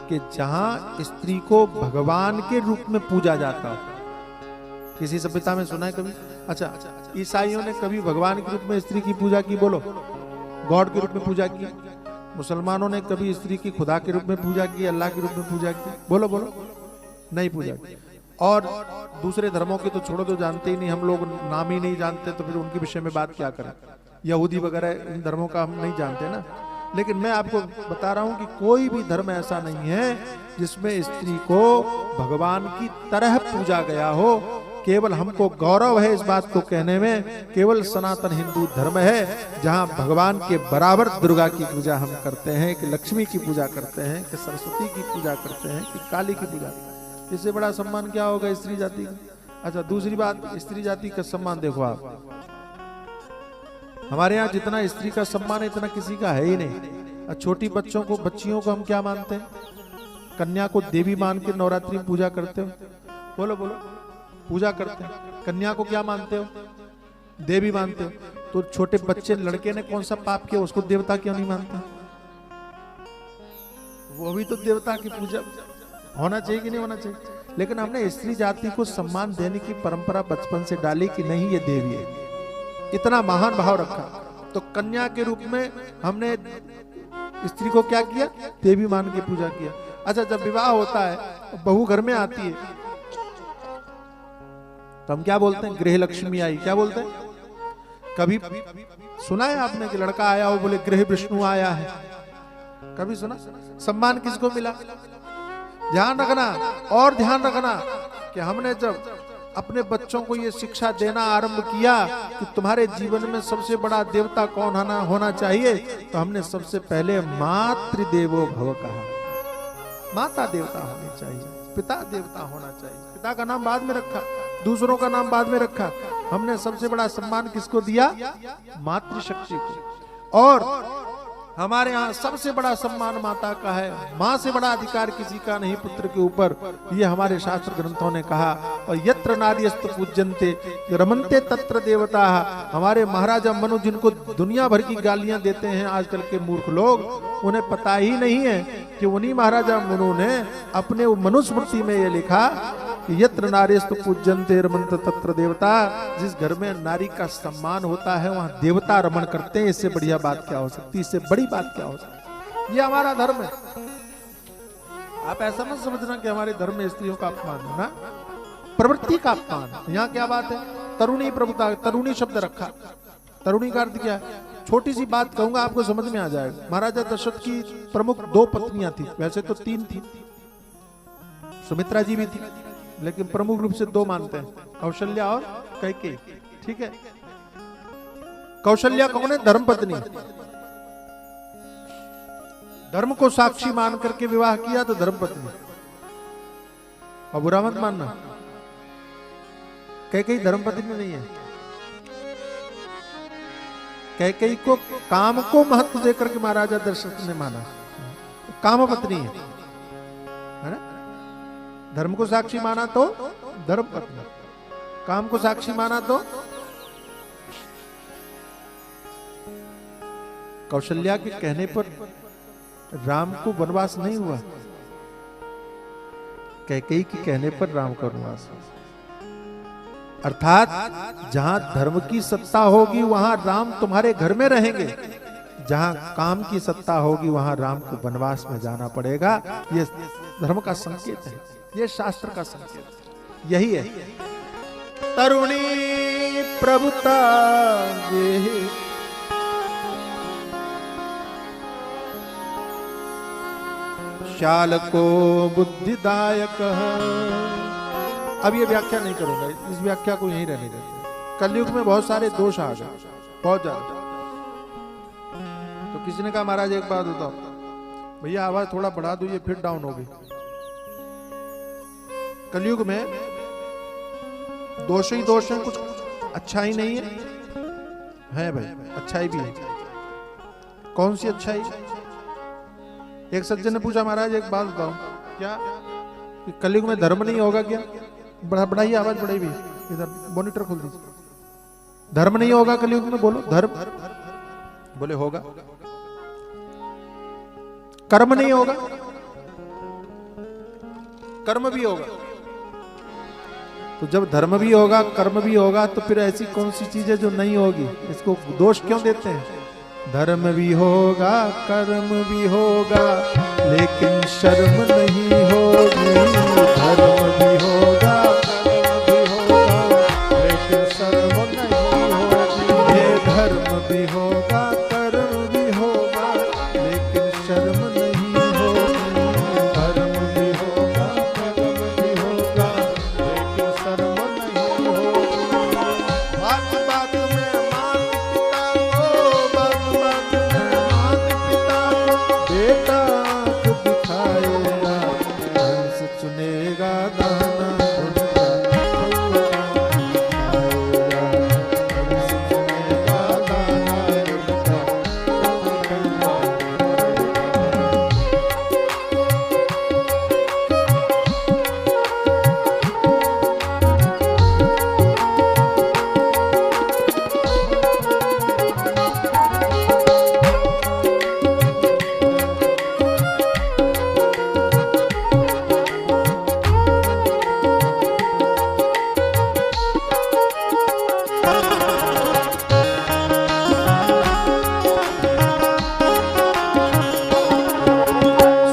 कि जहां स्त्री को भगवान के रूप में पूजा जाता हो। किसी सभ्यता में सुना है कभी? अच्छा, ईसाइयों ने कभी भगवान के रूप में स्त्री की पूजा की? बोलो। गॉड के रूप में पूजा की? मुसलमानों ने कभी स्त्री की खुदा के रूप में पूजा की, अल्लाह के रूप में पूजा की? बोलो बोलो, नहीं पूजा की। और दूसरे धर्मों के तो छोड़ो, तो जानते ही नहीं, हम लोग नाम ही नहीं जानते, तो फिर उनके विषय में बात क्या करें? यहूदी वगैरह इन धर्मों का हम नहीं जानते ना। लेकिन मैं आपको बता रहा हूं कि कोई भी धर्म ऐसा नहीं है जिसमें स्त्री को भगवान की तरह पूजा गया हो। केवल हमको गौरव है इस बात को कहने में, केवल सनातन हिंदू धर्म है जहां भगवान के बराबर दुर्गा की पूजा हम करते हैं, कि लक्ष्मी की पूजा करते हैं, कि सरस्वती की पूजा करते हैं, कि काली की पूजा। इससे बड़ा सम्मान क्या होगा स्त्री जाति का? अच्छा दूसरी बात, स्त्री जाति का सम्मान देखो आप, हमारे यहाँ जितना स्त्री का सम्मान है इतना किसी का है ही नहीं। छोटी बच्चों को, बच्चियों को हम क्या मानते हैं? कन्या को देवी मान के नवरात्रि में पूजा करते हो? बोलो बोलो, पूजा करते हैं। कन्या को क्या मानते हो? देवी मानते हो। तो छोटे बच्चे लड़के ने कौन सा पाप किया, उसको देवता क्यों नहीं मानता? वो भी तो देवता की पूजा होना चाहिए कि नहीं होना चाहिए? लेकिन हमने स्त्री जाति को सम्मान देने की परंपरा बचपन से डाली कि नहीं ये देवी है, इतना महान भाव रखा। तो कन्या के रूप में हमने स्त्री को क्या किया? देवी मान के पूजा किया। अच्छा जब विवाह होता है, बहू घर में आती है, तो हम क्या बोलते हैं? गृह लक्ष्मी आई। क्या बोलते हैं? कभी सुना है आपने कि लड़का आया हो बोले गृह विष्णु आया है? कभी सुना? सम्मान किसको मिला? ध्यान रखना, और ध्यान रखना कि हमने जब अपने बच्चों को ये शिक्षा देना आरंभ किया कि तुम्हारे जीवन में सबसे बड़ा देवता कौन होना चाहिए, तो हमने सबसे पहले मातृदेवो भव कहा। माता देवता होनी चाहिए, पिता देवता होना चाहिए। पिता का नाम बाद में रखा, दूसरों का नाम बाद में रखा। हमने सबसे बड़ा सम्मान किसको दिया? मातृशक्ति को। और हमारे यहाँ सबसे बड़ा सम्मान माता का है। माँ से बड़ा अधिकार किसी का नहीं पुत्र के ऊपर, ये हमारे शास्त्र ग्रंथों ने कहा। और यत्र नार्यस्तु पूज्यन्ते रमन्ते तत्र देवता। हमारे महाराजा मनु, जिनको दुनिया भर की गालियां देते हैं आजकल के मूर्ख लोग, उन्हें पता ही नहीं है कि उन्हीं महाराजा मनु ने अपने मनुस्मृति में ये लिखा कि यत्र नार्यस्तु पूज्यन्ते रमन्ते तत्र देवता। जिस घर में नारी का सम्मान होता है वहां देवता रमण करते हैं। इससे बढ़िया बात क्या हो सकती है? इससे बड़ी बात क्या हो सकती है? ये हमारा धर्म है। आप ऐसा मत समझना कि हमारे धर्म में स्त्रियों का अपमान है ना, प्रवृत्ति का अपमान। यहाँ क्या बात है? तरुणी प्रभुता, तरुणी शब्द रखा। तरुणी का अर्थ क्या है? छोटी सी बात कहूंगा, आपको समझ में आ जाएगा। महाराजा दशरथ की प्रमुख 2 पत्नियां थी, वैसे तो 3 थी, सुमित्रा जी भी थी, लेकिन प्रमुख रूप से 2 मानते हैं, कौशल्या और कैकेयी। ठीक है, कौशल्या कौन है? धर्म पत्नी। धर्म को साक्षी मान करके विवाह किया तो धर्म पत्नी। और बुरा मत मानना, कैकेयी धर्म पत्नी नहीं है। कैकेयी को काम को महत्व देकर के महाराजा दशरथ ने माना, काम पत्नी है ना। धर्म को साक्षी माना तो धर्म पत्नी, काम को साक्षी माना तो। कौशल्या के कहने पर राम को वनवास नहीं हुआ, कैकेयी के कहने पर राम का वनवास हुआ। अर्थात जहां धर्म की सत्ता होगी वहां राम तुम्हारे घर में रहेंगे, जहां काम की सत्ता होगी वहां राम को वनवास में जाना पड़ेगा। ये धर्म का संकेत है, ये शास्त्र का संकेत यही है। तरुणी प्रभुता ये शाल को बुद्धिदायक। अब ये व्याख्या नहीं करूंगा, इस व्याख्या को यहीं रहने देते। कलयुग में बहुत सारे दोष आ गए, बहुत ज्यादा। तो किसी ने कहा महाराज एक बात बताओ, भैया आवाज थोड़ा बढ़ा दो, ये फिर डाउन हो गई। कलयुग में दोष ही दोष है, कुछ अच्छाई नहीं है भाई, अच्छाई भी है। कौन सी अच्छाई? एक सज्जन ने पूछा महाराज एक बात बताओ, क्या कि कलयुग में धर्म नहीं होगा क्या? बढ़ाइए आवाज, बढ़ाई भी, इधर मॉनिटर खोल दीजिए। धर्म नहीं होगा कलयुग में? बोलो धर्म। बोले होगा। कर्म नहीं होगा? कर्म भी होगा। तो जब धर्म भी होगा कर्म भी होगा तो फिर ऐसी कौन सी चीज है जो नहीं होगी? इसको दोष क्यों देते हैं? धर्म भी होगा कर्म भी होगा लेकिन शर्म नहीं होगी। धर्म भी होगा कर्म भी होगा लेकिन शर्म नहीं होगी। ये धर्म भी होगा कर्म भी होगा लेकिन शर्म नहीं होगी। धर्म भी होगा कर्म भी होगा लेकिन शर्म नहीं होगी। बात बात में मान पिता को, बात बात में मान पिता को। बेटा आँख दिखाएगा, हंस चुनेगा दाना ढूंढता। हंस चुनेगा दाना ढूंढता।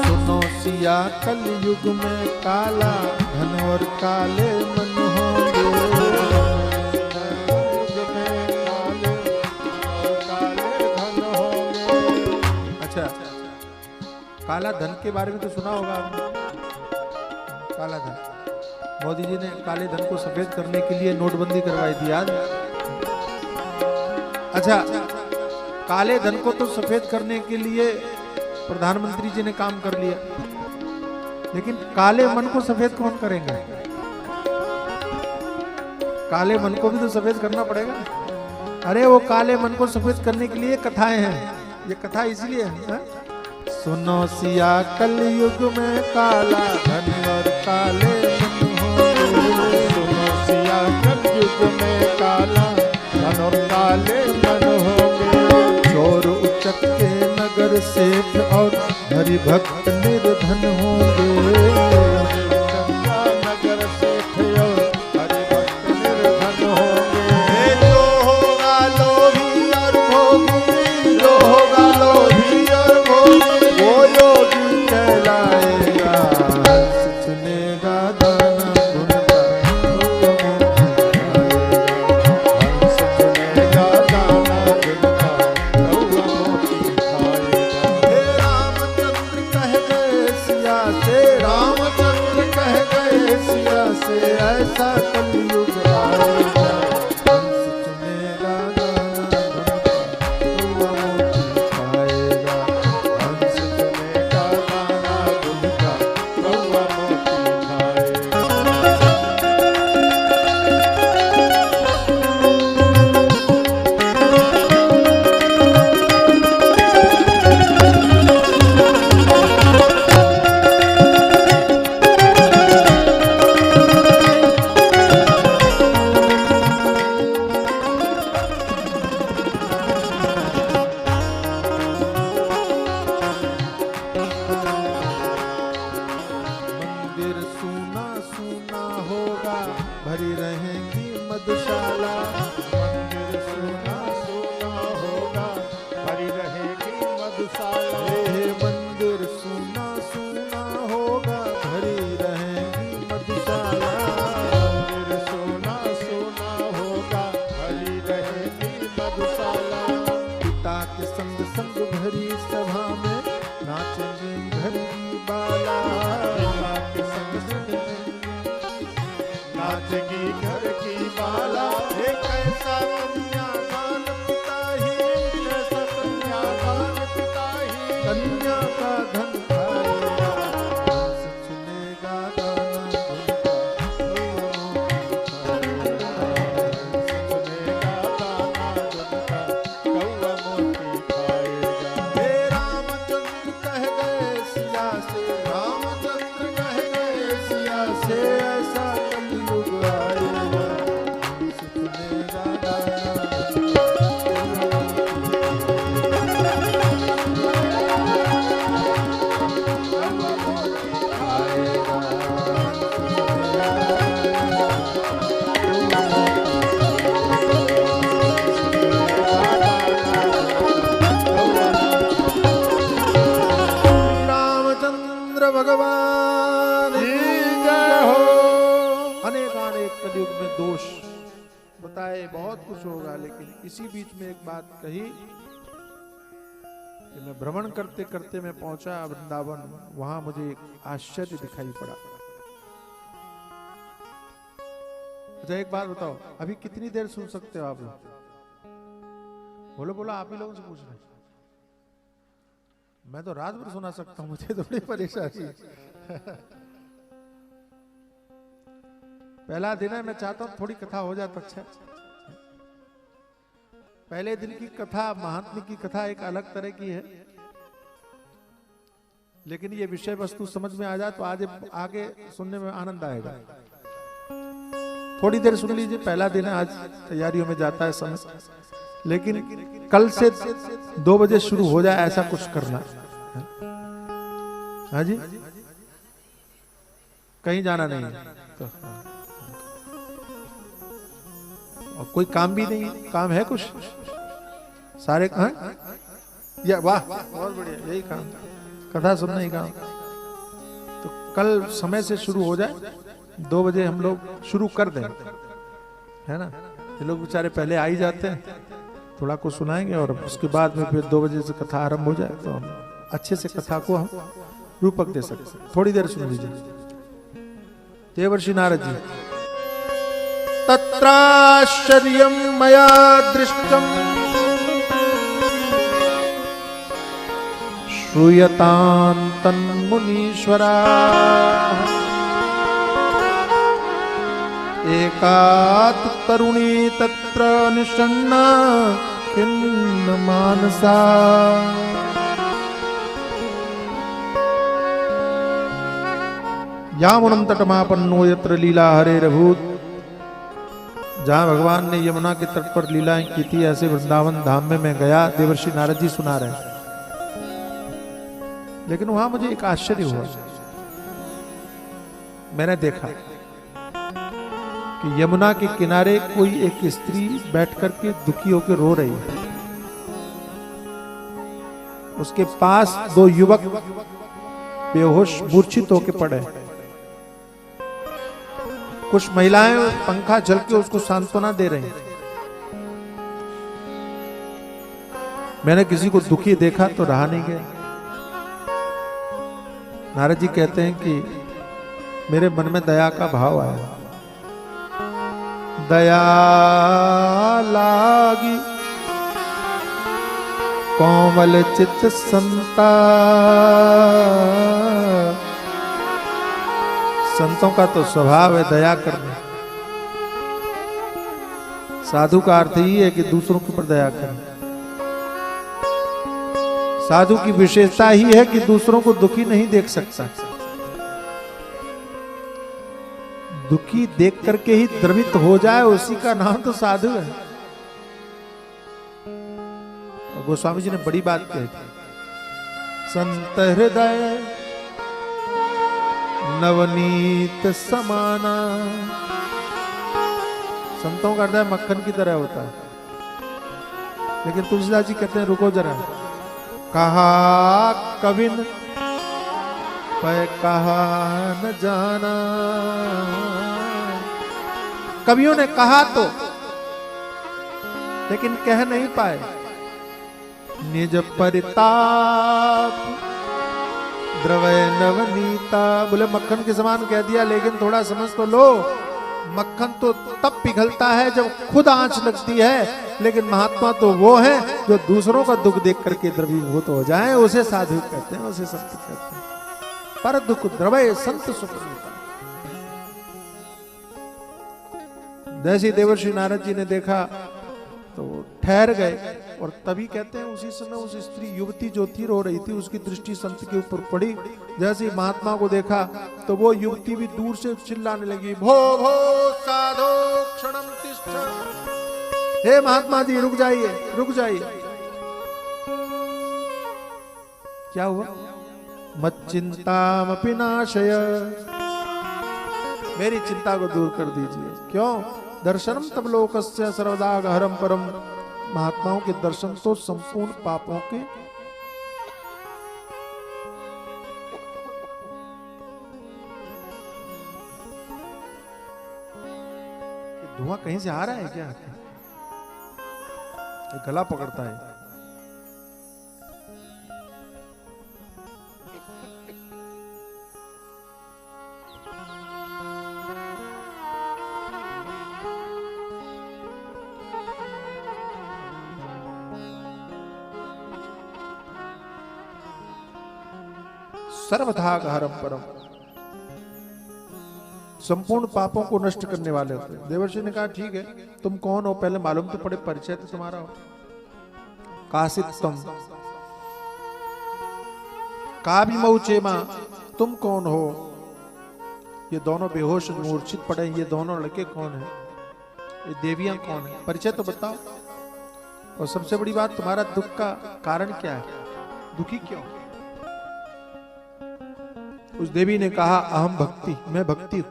सुनो सिया कलयुग में काला धन और काले मन होंगे। कलयुग में काले धन होंगे। अच्छा, काला धन के बारे में तो सुना होगा आपने। काला धन मोदी जी ने काले धन को सफेद करने के लिए नोटबंदी करवाई थी याद। अच्छा, काले धन को तो सफेद करने के लिए प्रधानमंत्री जी ने काम कर लिया, लेकिन काले मन को सफेद कौन करेंगे? काले मन को भी तो सफेद करना पड़ेगा। अरे वो काले मन को सफेद करने के लिए कथाएं हैं, ये कथा इसलिए है। सुनो सिया कलयुग में काला धन और काले मन होंगे। सुनो सिया कलयुग में काला धन और काले मन होंगे। चोर उचक के नगर सेठ और हरि भक्त निर्धन होंगे। गंगा नगर सेठ और हरि भक्त निर्धन होंगे। जो होगा लोभी और भोगी, जो होगा लोभी और भोगी, वो योगी कहलाएगा। हंस चुनेगा दाना गुनका, हंस चुनेगा दाना गुनका, कौआ मोती खाएगा। हे रामचंद्र कह गए सिया से, रामचंद्र कह गए सिया से, ऐसा कलयुग आएगा। हंस चुनेगा दाना गुनका, कौआ मोती खाएगा। हंस चुनेगा दाना गुनका, कौआ मोती खाएगा। मंदिर सूना सूना होगा, भरी रहेंगी मधुशाला। मंदिर सूना सूना होगा, भरी रहेगी मधुशाला। हे मंदिर सूना सूना होगा, भरी रहेंगी मधुशाला। मंदिर सूना सूना होगा, भरी रहेगी मधुशाला। पिता के संग संग भरी सभा में नाचेंगे घर की बाला। पिता के संग संग नाचेगी घर की बाला। एक ऐसा कन्यादान पिता ही, जैसा कन्यादान पिता ही, कन्या का धन खाएगा। हंस चुनेगा दाना गुनका, चुनेगा दाना गुनका, कौआ मोती खाएगा। हे रामचंद्र कह गए सिया से, रामचंद्र कह गए सिया से, ऐसा कलयुग आएगा। हंस चुनेगा दाना रामचंद्र भगवान की जय हो। अनेक कलयुग में दोष बताए, बहुत कुछ होगा, लेकिन इसी बीच में एक बात कही कि मैं भ्रमण करते करते मैं पहुंचा वृंदावन। वहां मुझे एक आश्चर्य दिखाई पड़ा। अच्छा एक बात बताओ, अभी कितनी देर सुन सकते हो आप लोग? बोलो बोलो, आप ही लोगों से पूछ रहे हैं। मैं तो रात भर सुना सकता हूं, मुझे थोड़ी परेशानी है। पहला दिन है, मैं चाहता हूं थोड़ी कथा हो जाए तो अच्छा। पहले दिन की कथा, महात्मा की कथा एक अलग तरह की है, लेकिन ये विषय वस्तु समझ में आ जाए तो आज आगे सुनने में आनंद आएगा। थोड़ी देर सुन लीजिए, पहला दिन है, आज तैयारियों में जाता है समय, लेकिन कल से 2 बजे शुरू हो जाए ऐसा कुछ करना। हाँ जी, कहीं जाना नहीं तो, और कोई काम भी नहीं, काम है कुछ सारे कहाँ? या वाह बहुत बढ़िया, यही काम, कथा सुनना ही काम। तो कल समय से शुरू हो जाए, 2 बजे हम लोग शुरू कर दें, है ना। ये लोग बेचारे पहले आ ही जाते हैं, थोड़ा कुछ सुनाएंगे और उसके बाद में फिर 2 बजे से कथा आरंभ हो जाए तो हम अच्छे से कथा को हम रूपक दे सकते हैं। थोड़ी देर सुन लीजिए। देवर्षि नारद जी, तत्राश्चर्यं मया दृष्टम् श्रूयतां तन्मुनीश्वराः एकात् तरुणी तत्र निषण्णा खिन्न मानसा। यामुनम तटमापन्नो यत्र लीला हरेरभूत, जहां भगवान ने यमुना के तट पर लीलाएं की थी, ऐसे वृंदावन धाम में मैं गया। देवर्षि नारद जी सुना रहे, लेकिन वहां मुझे एक आश्चर्य हुआ। मैंने देखा कि यमुना के किनारे कोई एक स्त्री बैठ करके दुखी होकर रो रही है। उसके पास दो युवक बेहोश मूर्छित होकर पड़े। कुछ महिलाएं पंखा झल के उसको सांत्वना दे रही। मैंने किसी को दुखी देखा तो रहा नहीं गया। नारद जी कहते हैं कि मेरे मन में दया का भाव आया। दया लागी कोमल चित्त संता, संतों का तो स्वभाव है दया करना। साधु का अर्थ ही है कि दूसरों के ऊपर दया करना। साधु की विशेषता ही है कि दूसरों को दुखी नहीं देख सकता। दुखी देख करके ही द्रवित हो जाए, उसी का नाम तो साधु है। गोस्वामी जी ने बड़ी बात कही, संत हृदय नवनीत समाना। संतों का हृदय मक्खन की तरह होता है। लेकिन तुलसीदास जी कहते हैं रुको जरा, कहा कविन पै कहा न जाना। कवियों ने कहा तो, लेकिन कह नहीं पाए। निज परिताप द्रवय नवनीता, बोले मक्खन के समान कह दिया, लेकिन थोड़ा समझ तो लो। मक्खन तो तब पिघलता है जब खुद आंच लगती है, लेकिन महात्मा तो वो है जो दूसरों का दुख देख करके द्रवीभूत हो जाए, उसे साधु कहते हैं, उसे संत कहते हैं। पर दुख द्रवय संत सुखनीता। जैसे देवर्षि नारद जी ने देखा तो ठहर गए, और तभी कहते हैं उसी समय उस स्त्री युवती जो थी रो रही थी, उसकी दृष्टि संत के ऊपर पड़ी। जैसे ही महात्मा को देखा तो वो युवती भी दूर से चिल्लाने लगी, भो भो साधो क्षणम तिष्ठ। हे महात्मा जी रुक जाइए, रुक जाइए। क्या हुआ? मत चिंतामपि नाशय, मेरी चिंता को दूर कर दीजिए। क्यों? दर्शनम तब लोकस्य सर्वदा गहरम परम। महात्माओं के दर्शन तो संपूर्ण पापों के धुआं कहीं से आ रहा है क्या? ये गला पकड़ता है। सर्वथा गहरम परम, संपूर्ण पापों को नष्ट करने वाले होते हैं। देवर्षि ने कहा ठीक है, तुम कौन हो पहले मालूम तो पड़े, परिचय तो तुम्हारा हो। कासितम काबिमौचेमा, तुम कौन हो? ये दोनों बेहोश मूर्छित पड़े, ये दोनों लड़के कौन है? ये देवियां कौन है? परिचय तो बताओ। और सबसे बड़ी बात, तुम्हारा दुख का कारण क्या है? दुखी क्यों? उस देवी ने कहा अहम भक्ति, मैं भक्ति।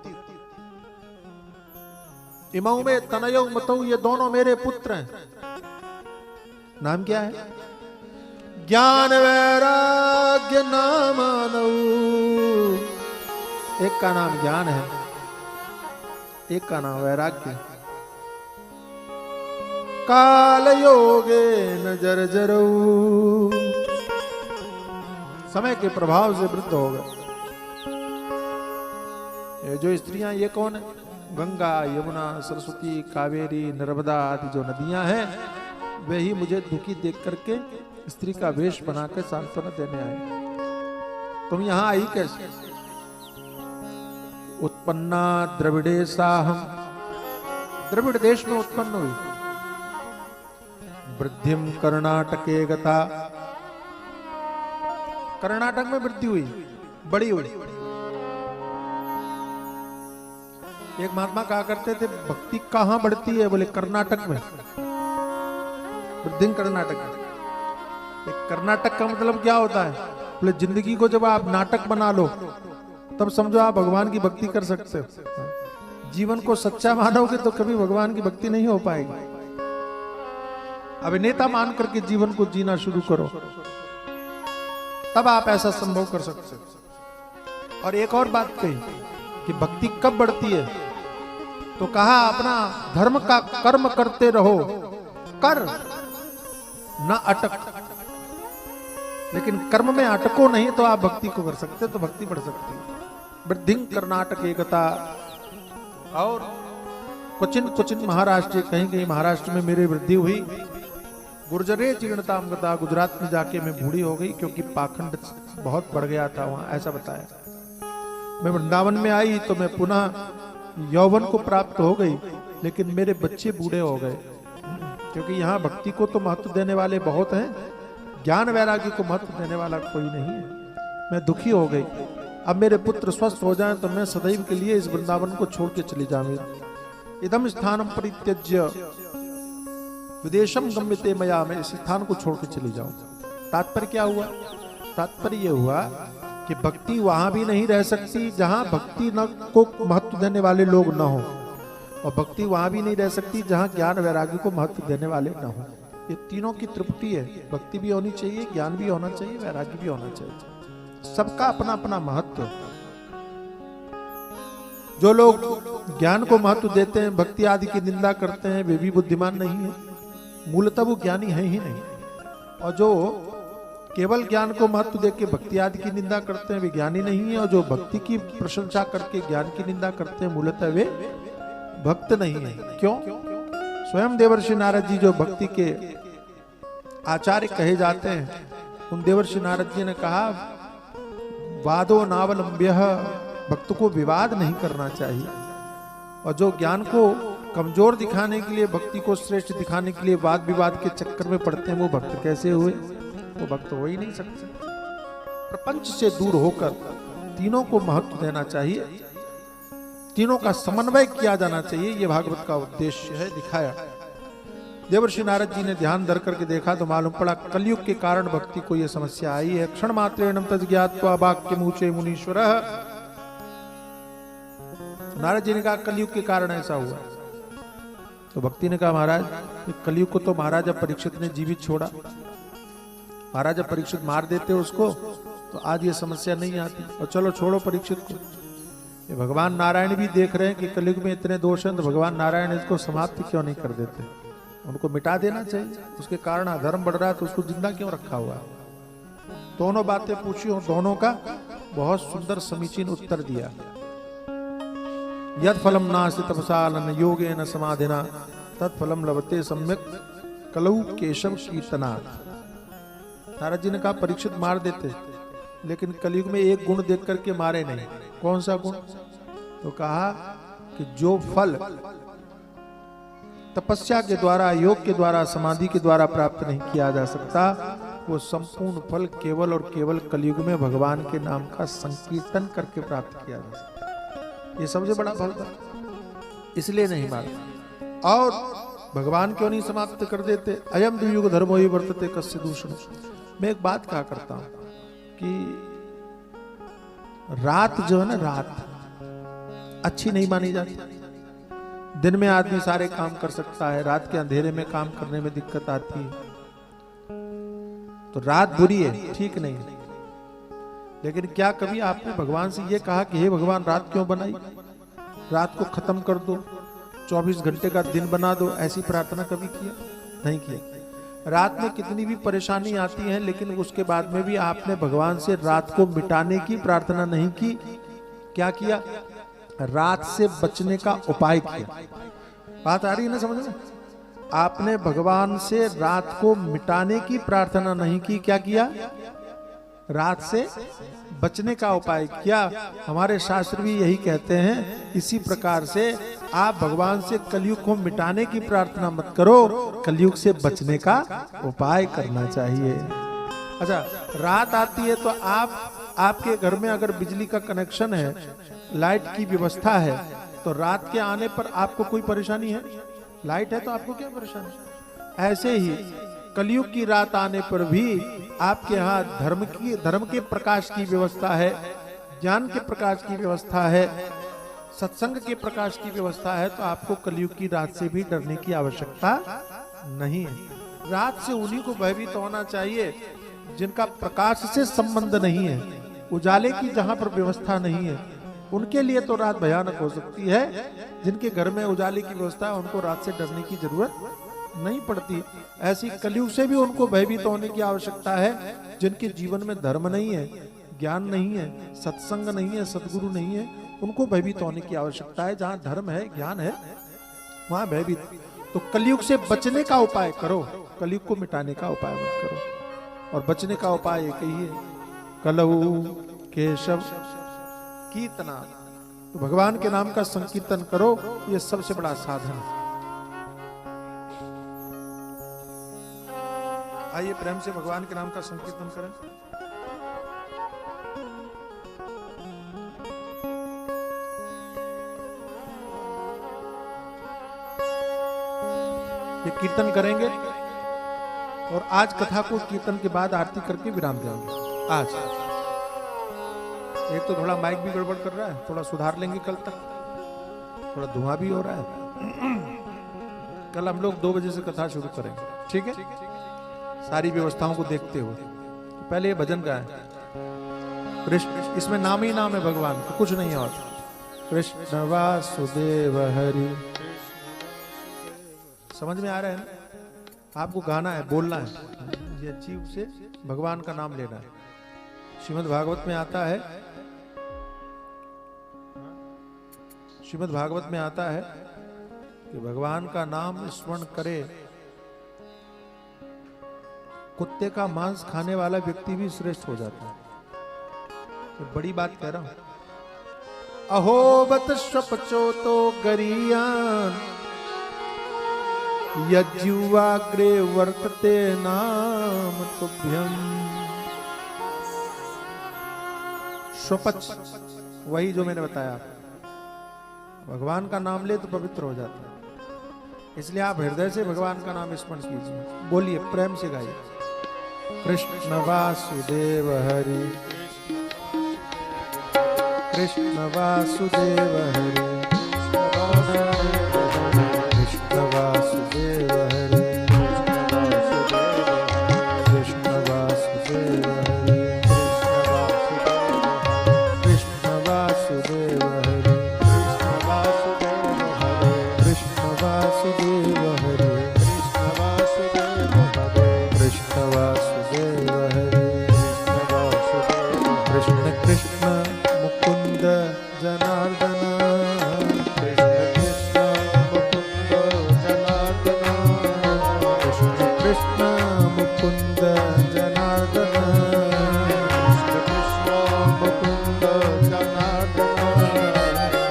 इमाऊ में तनयो मतऊ, ये दोनों मेरे पुत्र हैं। नाम क्या है? ज्ञान वैराग्य नामानऊ। एक का नाम ज्ञान है, एक का नाम वैराग्य। काल योगे न जर्जरऊ, समय के प्रभाव से वृद्ध हो गए। ये जो स्त्रियां ये कौन है? गंगा, यमुना, सरस्वती, कावेरी, नर्मदा आदि जो नदियां हैं वे ही मुझे दुखी देख करके स्त्री का वेश बनाकर सांत्वना देने आए। तुम यहां आई कैसे? उत्पन्ना द्रविड़े साहम, द्रविड़ देश में उत्पन्न हुई। वृद्धिम कर्नाटके गता, कर्नाटक में वृद्धि हुई, बड़ी हुई। एक महात्मा कहा करते थे भक्ति कहां बढ़ती है? बोले कर्नाटक में। वृद्धि कर्नाटक में। कर्नाटक का मतलब क्या होता है? बोले जिंदगी को जब आप नाटक बना लो तब समझो आप भगवान की भक्ति कर सकते हो। जीवन को सच्चा मानोगे तो कभी भगवान की भक्ति नहीं हो पाएगी। अभिनेता मान करके जीवन को जीना शुरू करो, तब आप ऐसा संभव कर सकते हो। और एक और बात कही कि भक्ति कब बढ़ती है, तो कहा अपना धर्म का कर्म करते रहो, कर न अटक। लेकिन कर्म में अटको नहीं तो आप भक्ति को कर सकते हो, तो भक्ति बढ़ सकती है। वृद्धि कर्नाटक एकता। और क्वचिन क्वचिन महाराष्ट्र, कहीं कहीं महाराष्ट्र में मेरी वृद्धि हुई। गुर्जरे जीर्णताम गता, गुजरात में जाके मैं बूढ़ी हो गई क्योंकि पाखंड बहुत बढ़ गया था वहां, ऐसा बताया। मैं वृंदावन में आई तो मैं पुनः यौवन को प्राप्त हो गई, लेकिन मेरे बच्चे बूढ़े हो गए, क्योंकि यहाँ भक्ति को तो महत्व देने वाले बहुत हैं, ज्ञान वैराग्य को महत्व देने वाला कोई नहीं है। मैं दुखी हो गई। अब मेरे पुत्र स्वस्थ हो जाएं तो मैं सदैव के लिए इस वृंदावन को छोड़ के चली जाऊंगी। इदम स्थानम परित्यज्य विदेशम गम्यते मया, मैं इस स्थान को छोड़ के चली जाऊं। तात्पर्य क्या हुआ? तात्पर्य यह हुआ कि भक्ति वहां भी नहीं रह सकती जहां भक्ति न को महत्व देने वाले लोग न हो, और भक्ति वहां भी नहीं रह सकती जहां ज्ञान वैराग्य को महत्व देने वाले न हो। ये तीनों की तृप्ति है। भक्ति भी होनी चाहिए, ज्ञान भी होना चाहिए, वैराग्य भी होना चाहिए। सबका अपना अपना महत्व। जो लोग ज्ञान को महत्व देते हैं, भक्ति आदि की निंदा करते हैं, वे भी बुद्धिमान नहीं है, मूलतः वो ज्ञानी है ही नहीं। और जो केवल ज्ञान को महत्व देके भक्ति आदि की निंदा करते हैं, वे ज्ञानी नहीं है। और जो भक्ति की प्रशंसा करके ज्ञान की निंदा करते हैं, मूलतः वे भक्त नहीं है। क्यों? स्वयं देवर्षि नारद जी जो भक्ति के आचार्य कहे जाते हैं, उन देवर्षि नारद जी ने कहा वादो नावलंब्य, भक्त को विवाद नहीं करना चाहिए। और जो ज्ञान को कमजोर दिखाने के लिए, भक्ति को श्रेष्ठ दिखाने के लिए वाद विवाद के चक्कर में पड़ते हैं, वो भक्त कैसे हुए? वो भक्त हो ही नहीं सकते। प्रपंच से दूर होकर तीनों को महत्व देना चाहिए, तीनों का समन्वय किया जाना चाहिए। ये भागवत का उद्देश्य है, दिखाया। देवर्षि नारद जी ने ध्यान धर करके देखा तो मालूम पड़ा कलयुग के कारण भक्ति को यह समस्या आई है। क्षण मात्रेण तज्ज्ञात्वा वाक्य मुचे मुनीश्वर। नारद जी ने कहा कलयुग के कारण ऐसा हुआ। तो भक्ति ने कहा महाराज कलयुग को तो महाराजा परीक्षित ने जीवित छोड़ा, महाराजा परीक्षित मार देते उसको तो आज ये समस्या नहीं आती। और चलो छोड़ो परीक्षित को, ये भगवान नारायण भी देख रहे हैं कि कलयुग में इतने दोष हैं, तो भगवान नारायण इसको समाप्त क्यों नहीं कर देते? उनको मिटा देना चाहिए। उसके कारण अधर्म बढ़ रहा है तो उसको जिंदा क्यों रखा हुआ है? दोनों बातें पूछी और दोनों का बहुत सुंदर समीचीन उत्तर दिया। यद फलम नास्ति तपसा न योगेन समाधिना तत्फलम लभते सम्यक कलऊ केशव कीर्तनात्। नारद जी ने कहा परीक्षित मार देते, लेकिन कलयुग में एक गुण देख करके मारे नहीं। कौन सा गुण? तो कहा कि जो फल तपस्या के द्वारा, योग के द्वारा, समाधि के द्वारा प्राप्त नहीं किया जा सकता, वो संपूर्ण फल केवल और केवल कलयुग में भगवान के नाम का संकीर्तन करके प्राप्त किया जा सकता। ये सबसे बड़ा फल था, इसलिए नहीं मारा। और भगवान क्यों नहीं समाप्त कर देते? अयम द्वियुग धर्मो ही वर्तते कस्य दूषण। मैं एक बात कहा करता हूं कि रात जो है ना, रात अच्छी नहीं मानी जाती। दिन में आदमी सारे काम कर सकता है, रात के अंधेरे में काम करने में दिक्कत आती है। तो रात बुरी है, ठीक नहीं है। लेकिन क्या कभी आपने भगवान से यह कहा कि हे भगवान रात क्यों बनाई? रात को खत्म कर दो, 24 घंटे का दिन बना दो, ऐसी प्रार्थना कभी किया? नहीं किया। रात में कितनी भी परेशानी आती है, लेकिन उसके बाद में भी आपने भगवान से रात को मिटाने की प्रार्थना नहीं की। क्या किया? रात से बचने का उपाय किया। बात आ रही है ना समझ में? आपने भगवान से रात को मिटाने की प्रार्थना नहीं की, क्या किया? रात से बचने का उपाय किया। हमारे शास्त्र भी यही कहते हैं। इसी प्रकार से आप भगवान से कलयुग को मिटाने की प्रार्थना मत करो, कलयुग से बचने का उपाय करना चाहिए। अच्छा, रात आती है तो आपके घर में अगर बिजली का कनेक्शन है, लाइट की व्यवस्था है, तो रात के आने पर आपको कोई परेशानी है? लाइट है तो आपको क्या परेशानी? ऐसे ही कलयुग की रात आने पर भी आपके यहाँ धर्म के प्रकाश की व्यवस्था है, ज्ञान के प्रकाश की व्यवस्था है, सत्संग के प्रकाश की व्यवस्था है, तो आपको कलयुग की रात से भी डरने की आवश्यकता नहीं है। रात से उन्हीं को भयभीत होना चाहिए जिनका प्रकाश से संबंध नहीं है, उजाले की जहां पर व्यवस्था नहीं है, उनके लिए तो रात भयानक हो सकती है। जिनके घर में उजाले की व्यवस्था है उनको रात से डरने की जरूरत नहीं पड़ती। ऐसी कलयुग से भी उनको भयभीत होने की आवश्यकता है जिनके जीवन में धर्म नहीं है, ज्ञान नहीं है, सत्संग नहीं है, सद्गुरु नहीं है, उनको भयभीत होने की आवश्यकता है। जहां धर्म है, ज्ञान है, वहां भयभीत। तो कलयुग से बचने का उपाय करो, कलयुग को मिटाने का उपाय मत करो। और बचने का उपाय एक ही है, कलहु केशव कीर्तना। तो भगवान के नाम का संकीर्तन करो, ये सबसे बड़ा साधन है। आइए प्रेम से भगवान के नाम का संकीर्तन करें। ये कीर्तन करेंगे और आज कथा को कीर्तन के बाद आरती करके विराम देंगे। आज एक तो थोड़ा माइक भी गड़बड़ कर रहा है, थोड़ा सुधार लेंगे कल तक, थोड़ा धुआं भी हो रहा है। कल हम लोग 2 बजे से कथा शुरू करेंगे, ठीक है? सारी व्यवस्थाओं को देखते हुए। तो पहले ये भजन गाएं, कृष्ण, इसमें नाम ही नाम है भगवान का, कुछ नहीं है और। कृष्ण वासुदेव हरि, समझ में आ रहा है ना? आपको गाना है, बोलना है, ये जीव से भगवान का नाम लेना है। श्रीमद् भागवत में आता है, श्रीमद् भागवत में आता है कि भगवान का नाम स्मरण करे, कुत्ते का मांस खाने वाला व्यक्ति भी श्रेष्ठ हो जाता है। तो बड़ी बात कह रहा हूं। अहो बत स्वपचो तो गरियान, यज्जुवाग्रे वर्तते नाम तुभ्यम। स्वपच वही जो मैंने बताया, भगवान का नाम ले तो पवित्र हो जाता है। इसलिए आप हृदय से भगवान का नाम स्मरण कीजिए, बोलिए, प्रेम से गाइए। कृष्ण वासुदेव हरि, कृष्ण वासुदेव हरि, कृष्ण वासुदेव हरि, कृष्ण वासुदेव हरि, कृष्ण वासुदेव हरि, कृष्ण वासुदेव हरि, कृष्ण वासुदेव हरि, कृष्ण कृष्ण मुकुंद जनार्दन, कृष्ण कृष्ण मुकुंद जनार्दन, कृष्ण कृष्ण मुकुंद जनार्दन, कृष्ण कृष्ण मुकुंद जनार्दन,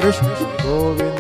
कृष्ण गोविंद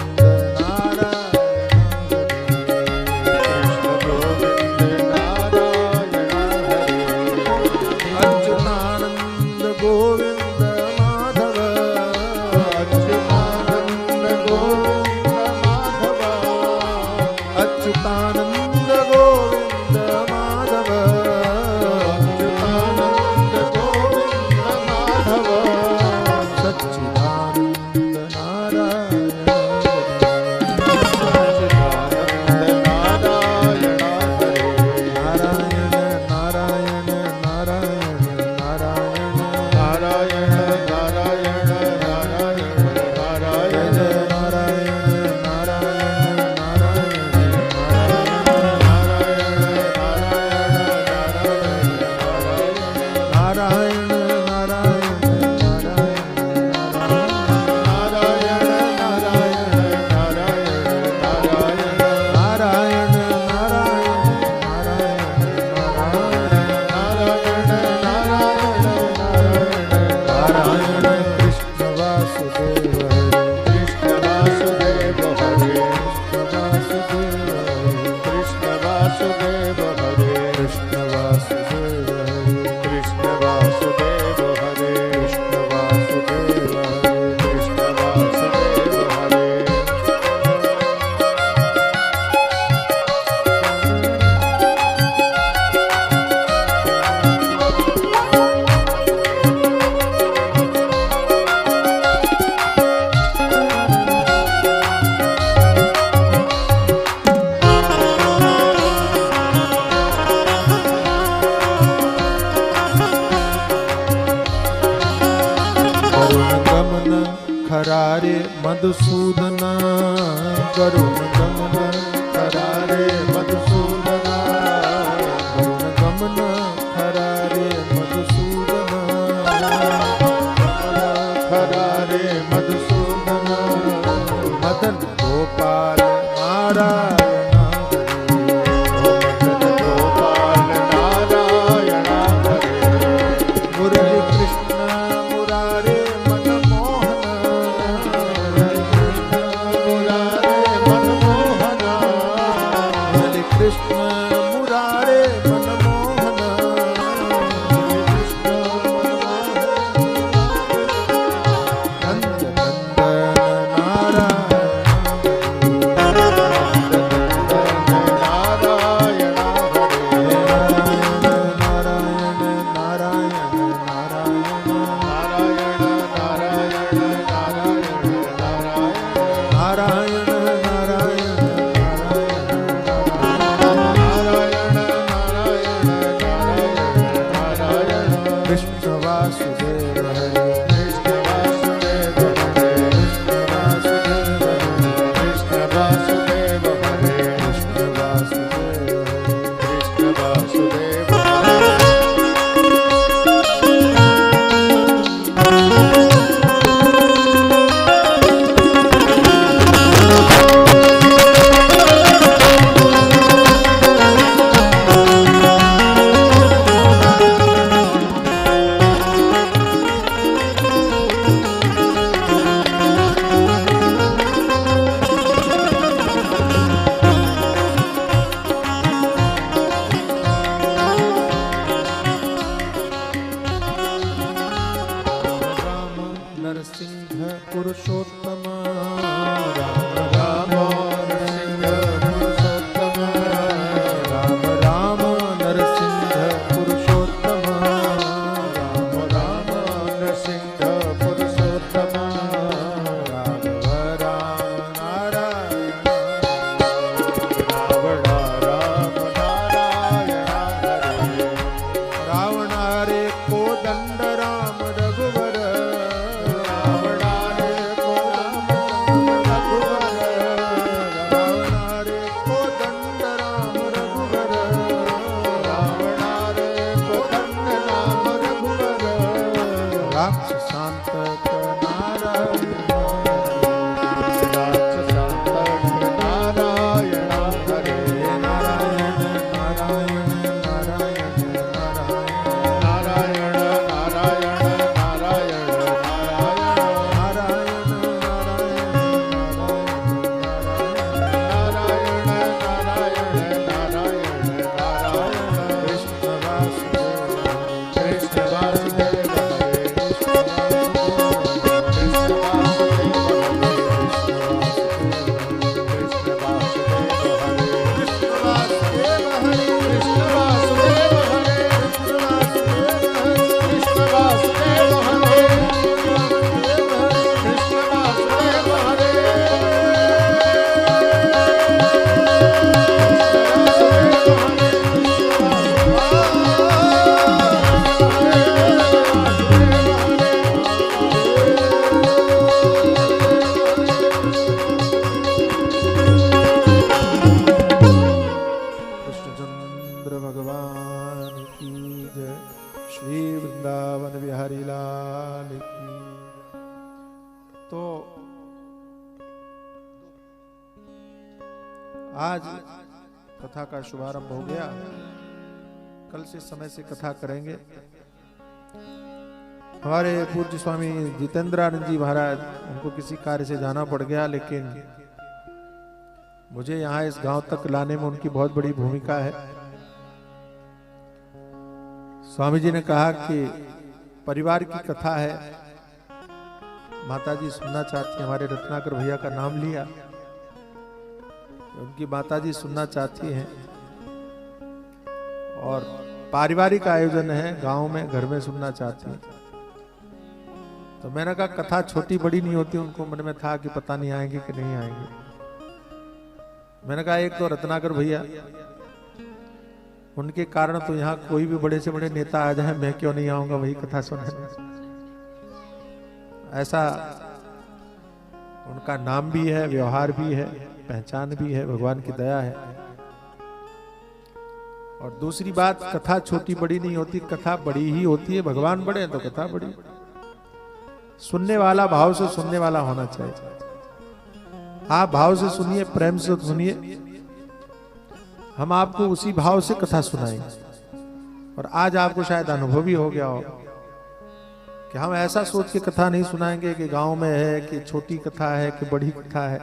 मुरारे मधुसूदन गरुण गमन करारे मधुसूदन गरुण गमन करारे मधुसूदन खरारे मधुसूदन मदन गोपाल नारायण मदन गोपाल नारायण हरे मुरली कृष्ण मुरारे मनमोहन मुरारे मनमोहन मुरली कृष्ण मुरारे मनमोहन कृष्ण नंद नंदन नारायण नारायण हरे नारायण नारायण नारायण नारायण नारायण नारायण नारायण नारायण नारायण नारायण कृष्ण वासुदेव हरे कृष्ण वासुदेव हरे कृष्ण वासुदेव हरे कृष्ण वासुदेव हरे कृष्ण वासुदेव हरे कृष्ण वासुदेव हरे राम नरसिंह पुरुषोत्तम राम राम नरसिंह पुरुषोत्तम राम राम नरसिंह पुरुषोत्तम राम राम नरसिंह पुरुषोत्तम राघव राम नारायण रावण राम नारायण हरे रावण हरे कोदंड राम रघुवर रावण हरे को राम रघुवर रावण हरे कोदंड राम रघुवर रावण हरे को धन्य नाम रघुवर राक्षसांतक नारायण राक्षसांतक नारायण हरे नारायण नारायण नारायण नारायण नारायण नारायण नारायण नारायण नारायण नारायण नारायण नारायण नारायण कृष्ण वासुदेव कृष्ण वासुदेव हरे कृष्ण वासुदेव हरे कृष्ण वासुदेव हरे कृष्ण वासुदेव हरे कृष्ण वासुदेव हरे कृष्ण वासुदेव हरे कृष्ण वासुदेव हरे कृष्णचंद्र भगवान की जय श्री वृंदावन बिहारी लाल की जय। तो आज कथा का शुभारंभ हो गया। कल से समय से कथा करेंगे। हमारे पूज्य स्वामी जितेंद्रानंद जी महाराज, उनको किसी कार्य से जाना पड़ गया, लेकिन मुझे यहाँ इस गांव तक लाने में उनकी बहुत बड़ी भूमिका है। स्वामी जी ने कहा कि परिवार की कथा है, माताजी सुनना चाहती, हमारे रत्नाकर भैया का नाम लिया, उनकी माताजी सुनना चाहती हैं और पारिवारिक आयोजन है गांव में, घर में सुनना चाहती हैं। तो मैंने कहा कथा छोटी बड़ी नहीं होती, उनको मन में था कि पता नहीं आएंगे कि नहीं आएंगे। मैंने कहा एक तो रत्नाकर भैया, उनके कारण तो यहाँ कोई भी बड़े से बड़े नेता आ जाए, मैं क्यों नहीं आऊंगा वही कथा सुनने। ऐसा उनका नाम भी है, व्यवहार भी है, पहचान भी है, भगवान की दया है। और दूसरी बात, कथा छोटी बड़ी नहीं होती, कथा बड़ी ही होती है। भगवान बड़े हैं तो कथा बड़ी। सुनने वाला भाव से सुनने वाला होना चाहिए। आप भाव से सुनिए, प्रेम से सुनिए, हम आपको उसी भाव से कथा सुनाएंगे। और आज आपको शायद अनुभव भी हो गया हो कि हम ऐसा सोच के कथा नहीं सुनाएंगे कि गांव में है, कि छोटी कथा है, कि बड़ी कथा है।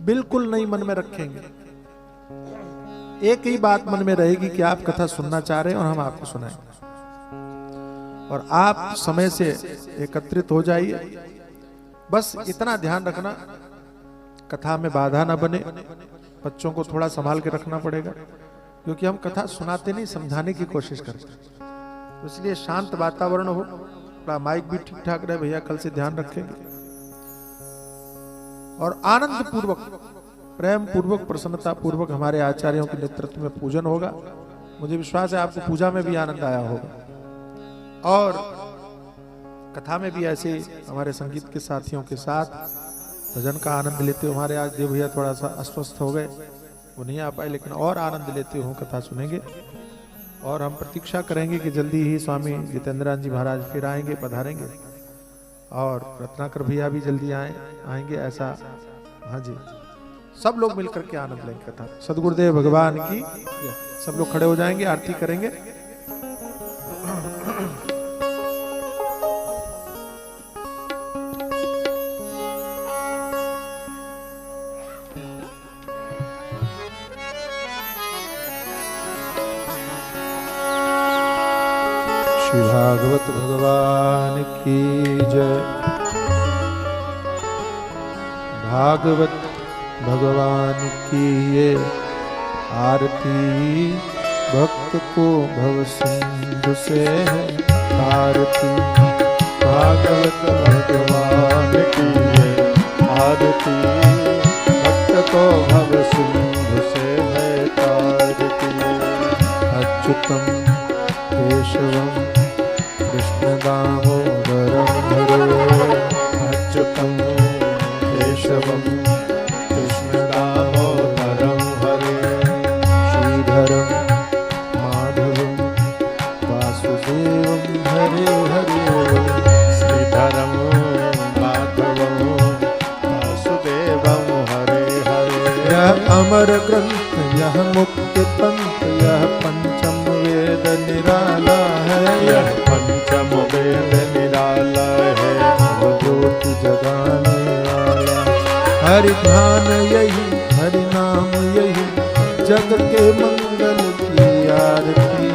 बिल्कुल नहीं मन में रखेंगे। एक ही बात मन में रहेगी कि आप कथा सुनना चाह रहे हैं और हम आपको सुनाएंगे। और आप समय से एकत्रित हो जाइए। बस इतना ध्यान रखना, कथा में बाधा ना बने। बच्चों को थोड़ा संभाल के रखना पड़ेगा, क्योंकि हम कथा सुनाते नहीं, समझाने की कोशिश करते हैं। इसलिए शांत वातावरण हो, थोड़ा माइक भी ठीक ठाक रहे। भैया कल से ध्यान रखेंगे। और आनंद पूर्वक, प्रेम पूर्वक, प्रसन्नता पूर्वक हमारे आचार्यों के नेतृत्व में पूजन होगा। मुझे विश्वास है आपको पूजा में भी आनंद आया होगा। और कथा में भी ऐसे हमारे संगीत के साथियों के साथ भजन का आनंद लेते हो। हमारे आज देव भैया थोड़ा सा अस्वस्थ हो गए, वो नहीं आ पाए, लेकिन और आनंद लेते हो कथा सुनेंगे। और हम प्रतीक्षा करेंगे कि जल्दी ही स्वामी जितेंद्रान जी महाराज फिर आएंगे, पधारेंगे। और रत्नाकर भैया भी जल्दी आएंगे ऐसा। हाँ जी, सब लोग मिलकर के आनंद लेंगे कथा। सदगुरुदेव भगवान की। सब लोग खड़े हो जाएंगे, आरती करेंगे। श्री भागवत भगवान की जय। भागवत भगवान की ये आरती, भक्त को भव सिंधु से है आरती। भागवत भगवान की ये आरती, भक्त को भव सिंधु से है तारती। अच्युतम केशवम कृष्ण दामोदरम हरे। अच्युतम केशवम कृष्ण दामोदरम हरे। श्रीधरम माधवम वासुदेवम हरे हरे। श्रीधरम माधवम वासुदेवम हरे हरे। यह अमर ग्रंथ, यह मुक्ति पंथ, यह पंचम वेद निराला है। यह पंचम वेद निराला है, ज्योति जगाने वाला। हरि ध्यान यही, हरि नाम यही, जग के मंगल की आरती।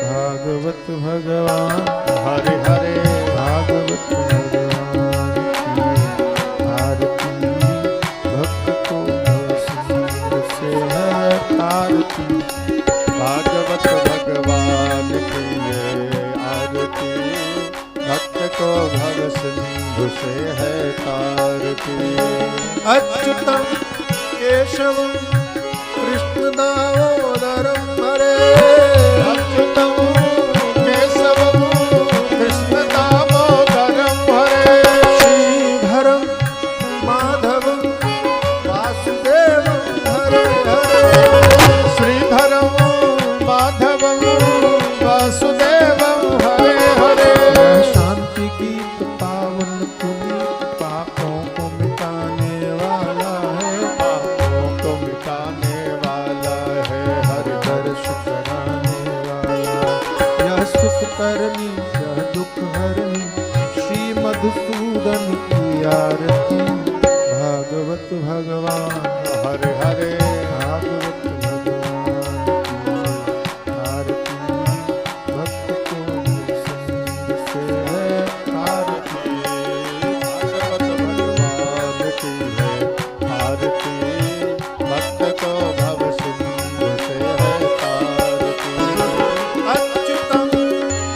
भागवत भगवान हरे हरे। भागवत भगवान की आरती, भक्त को सिंधु से है आरती। भागवत भगवान की ये आरती, भक्त को भव सिंधु से है तारती। अच्युतम केशवम कृष्ण दामोदरम हरे। अच्युतम केशवम कृष्ण दामोदरम हरे। श्रीधरम माधवम वासुदेवम हरे हरे। श्रीधरम माधवम वासुदेवम हरे हरे। शांति गीत पावन पुनीत, पापों को मिटाने वाला है। पापों को मिटाने वाला है, हरि दर्श कराने वाला। यह सुख करनी, यह दुख हरनी, श्री मधुसूदन की आरती। भागवत भगवान हरे हरे। भागवत भगवान की आरती, भक्त को सिंधु से है आरती। भागवत भगवान की है आरती, भक्त को भव सिंधु से है तारती। अच्युतम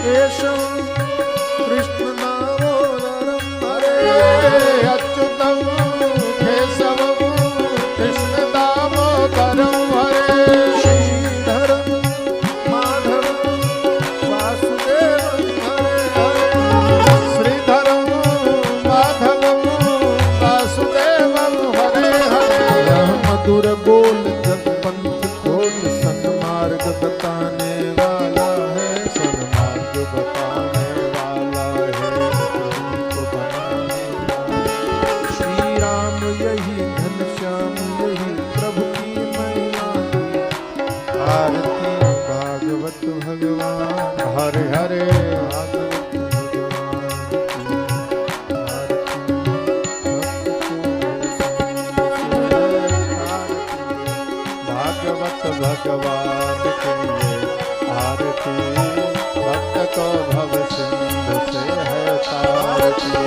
केशवम कृष्ण दामोदरम हरे। अच्युतम केशवम कृष्ण दामोदरम हरे। श्रीधरम माधवम वासुदेवम हरे हरे। श्रीधरम माधवम मधुर बोल जग पंथ खोल, सन्मार्ग बताने वाला है, सन्मार्ग बताने वाला है, तुमको बनाने वाला। श्री राम यही घनश्याम यही प्रभु की महिमा की, आरती भागवत भगवान हरे हरे भागवत भगवान की आरती, भक्त को भागवत भगवान की आरती, भक्त को भव सिंधु से है तारती।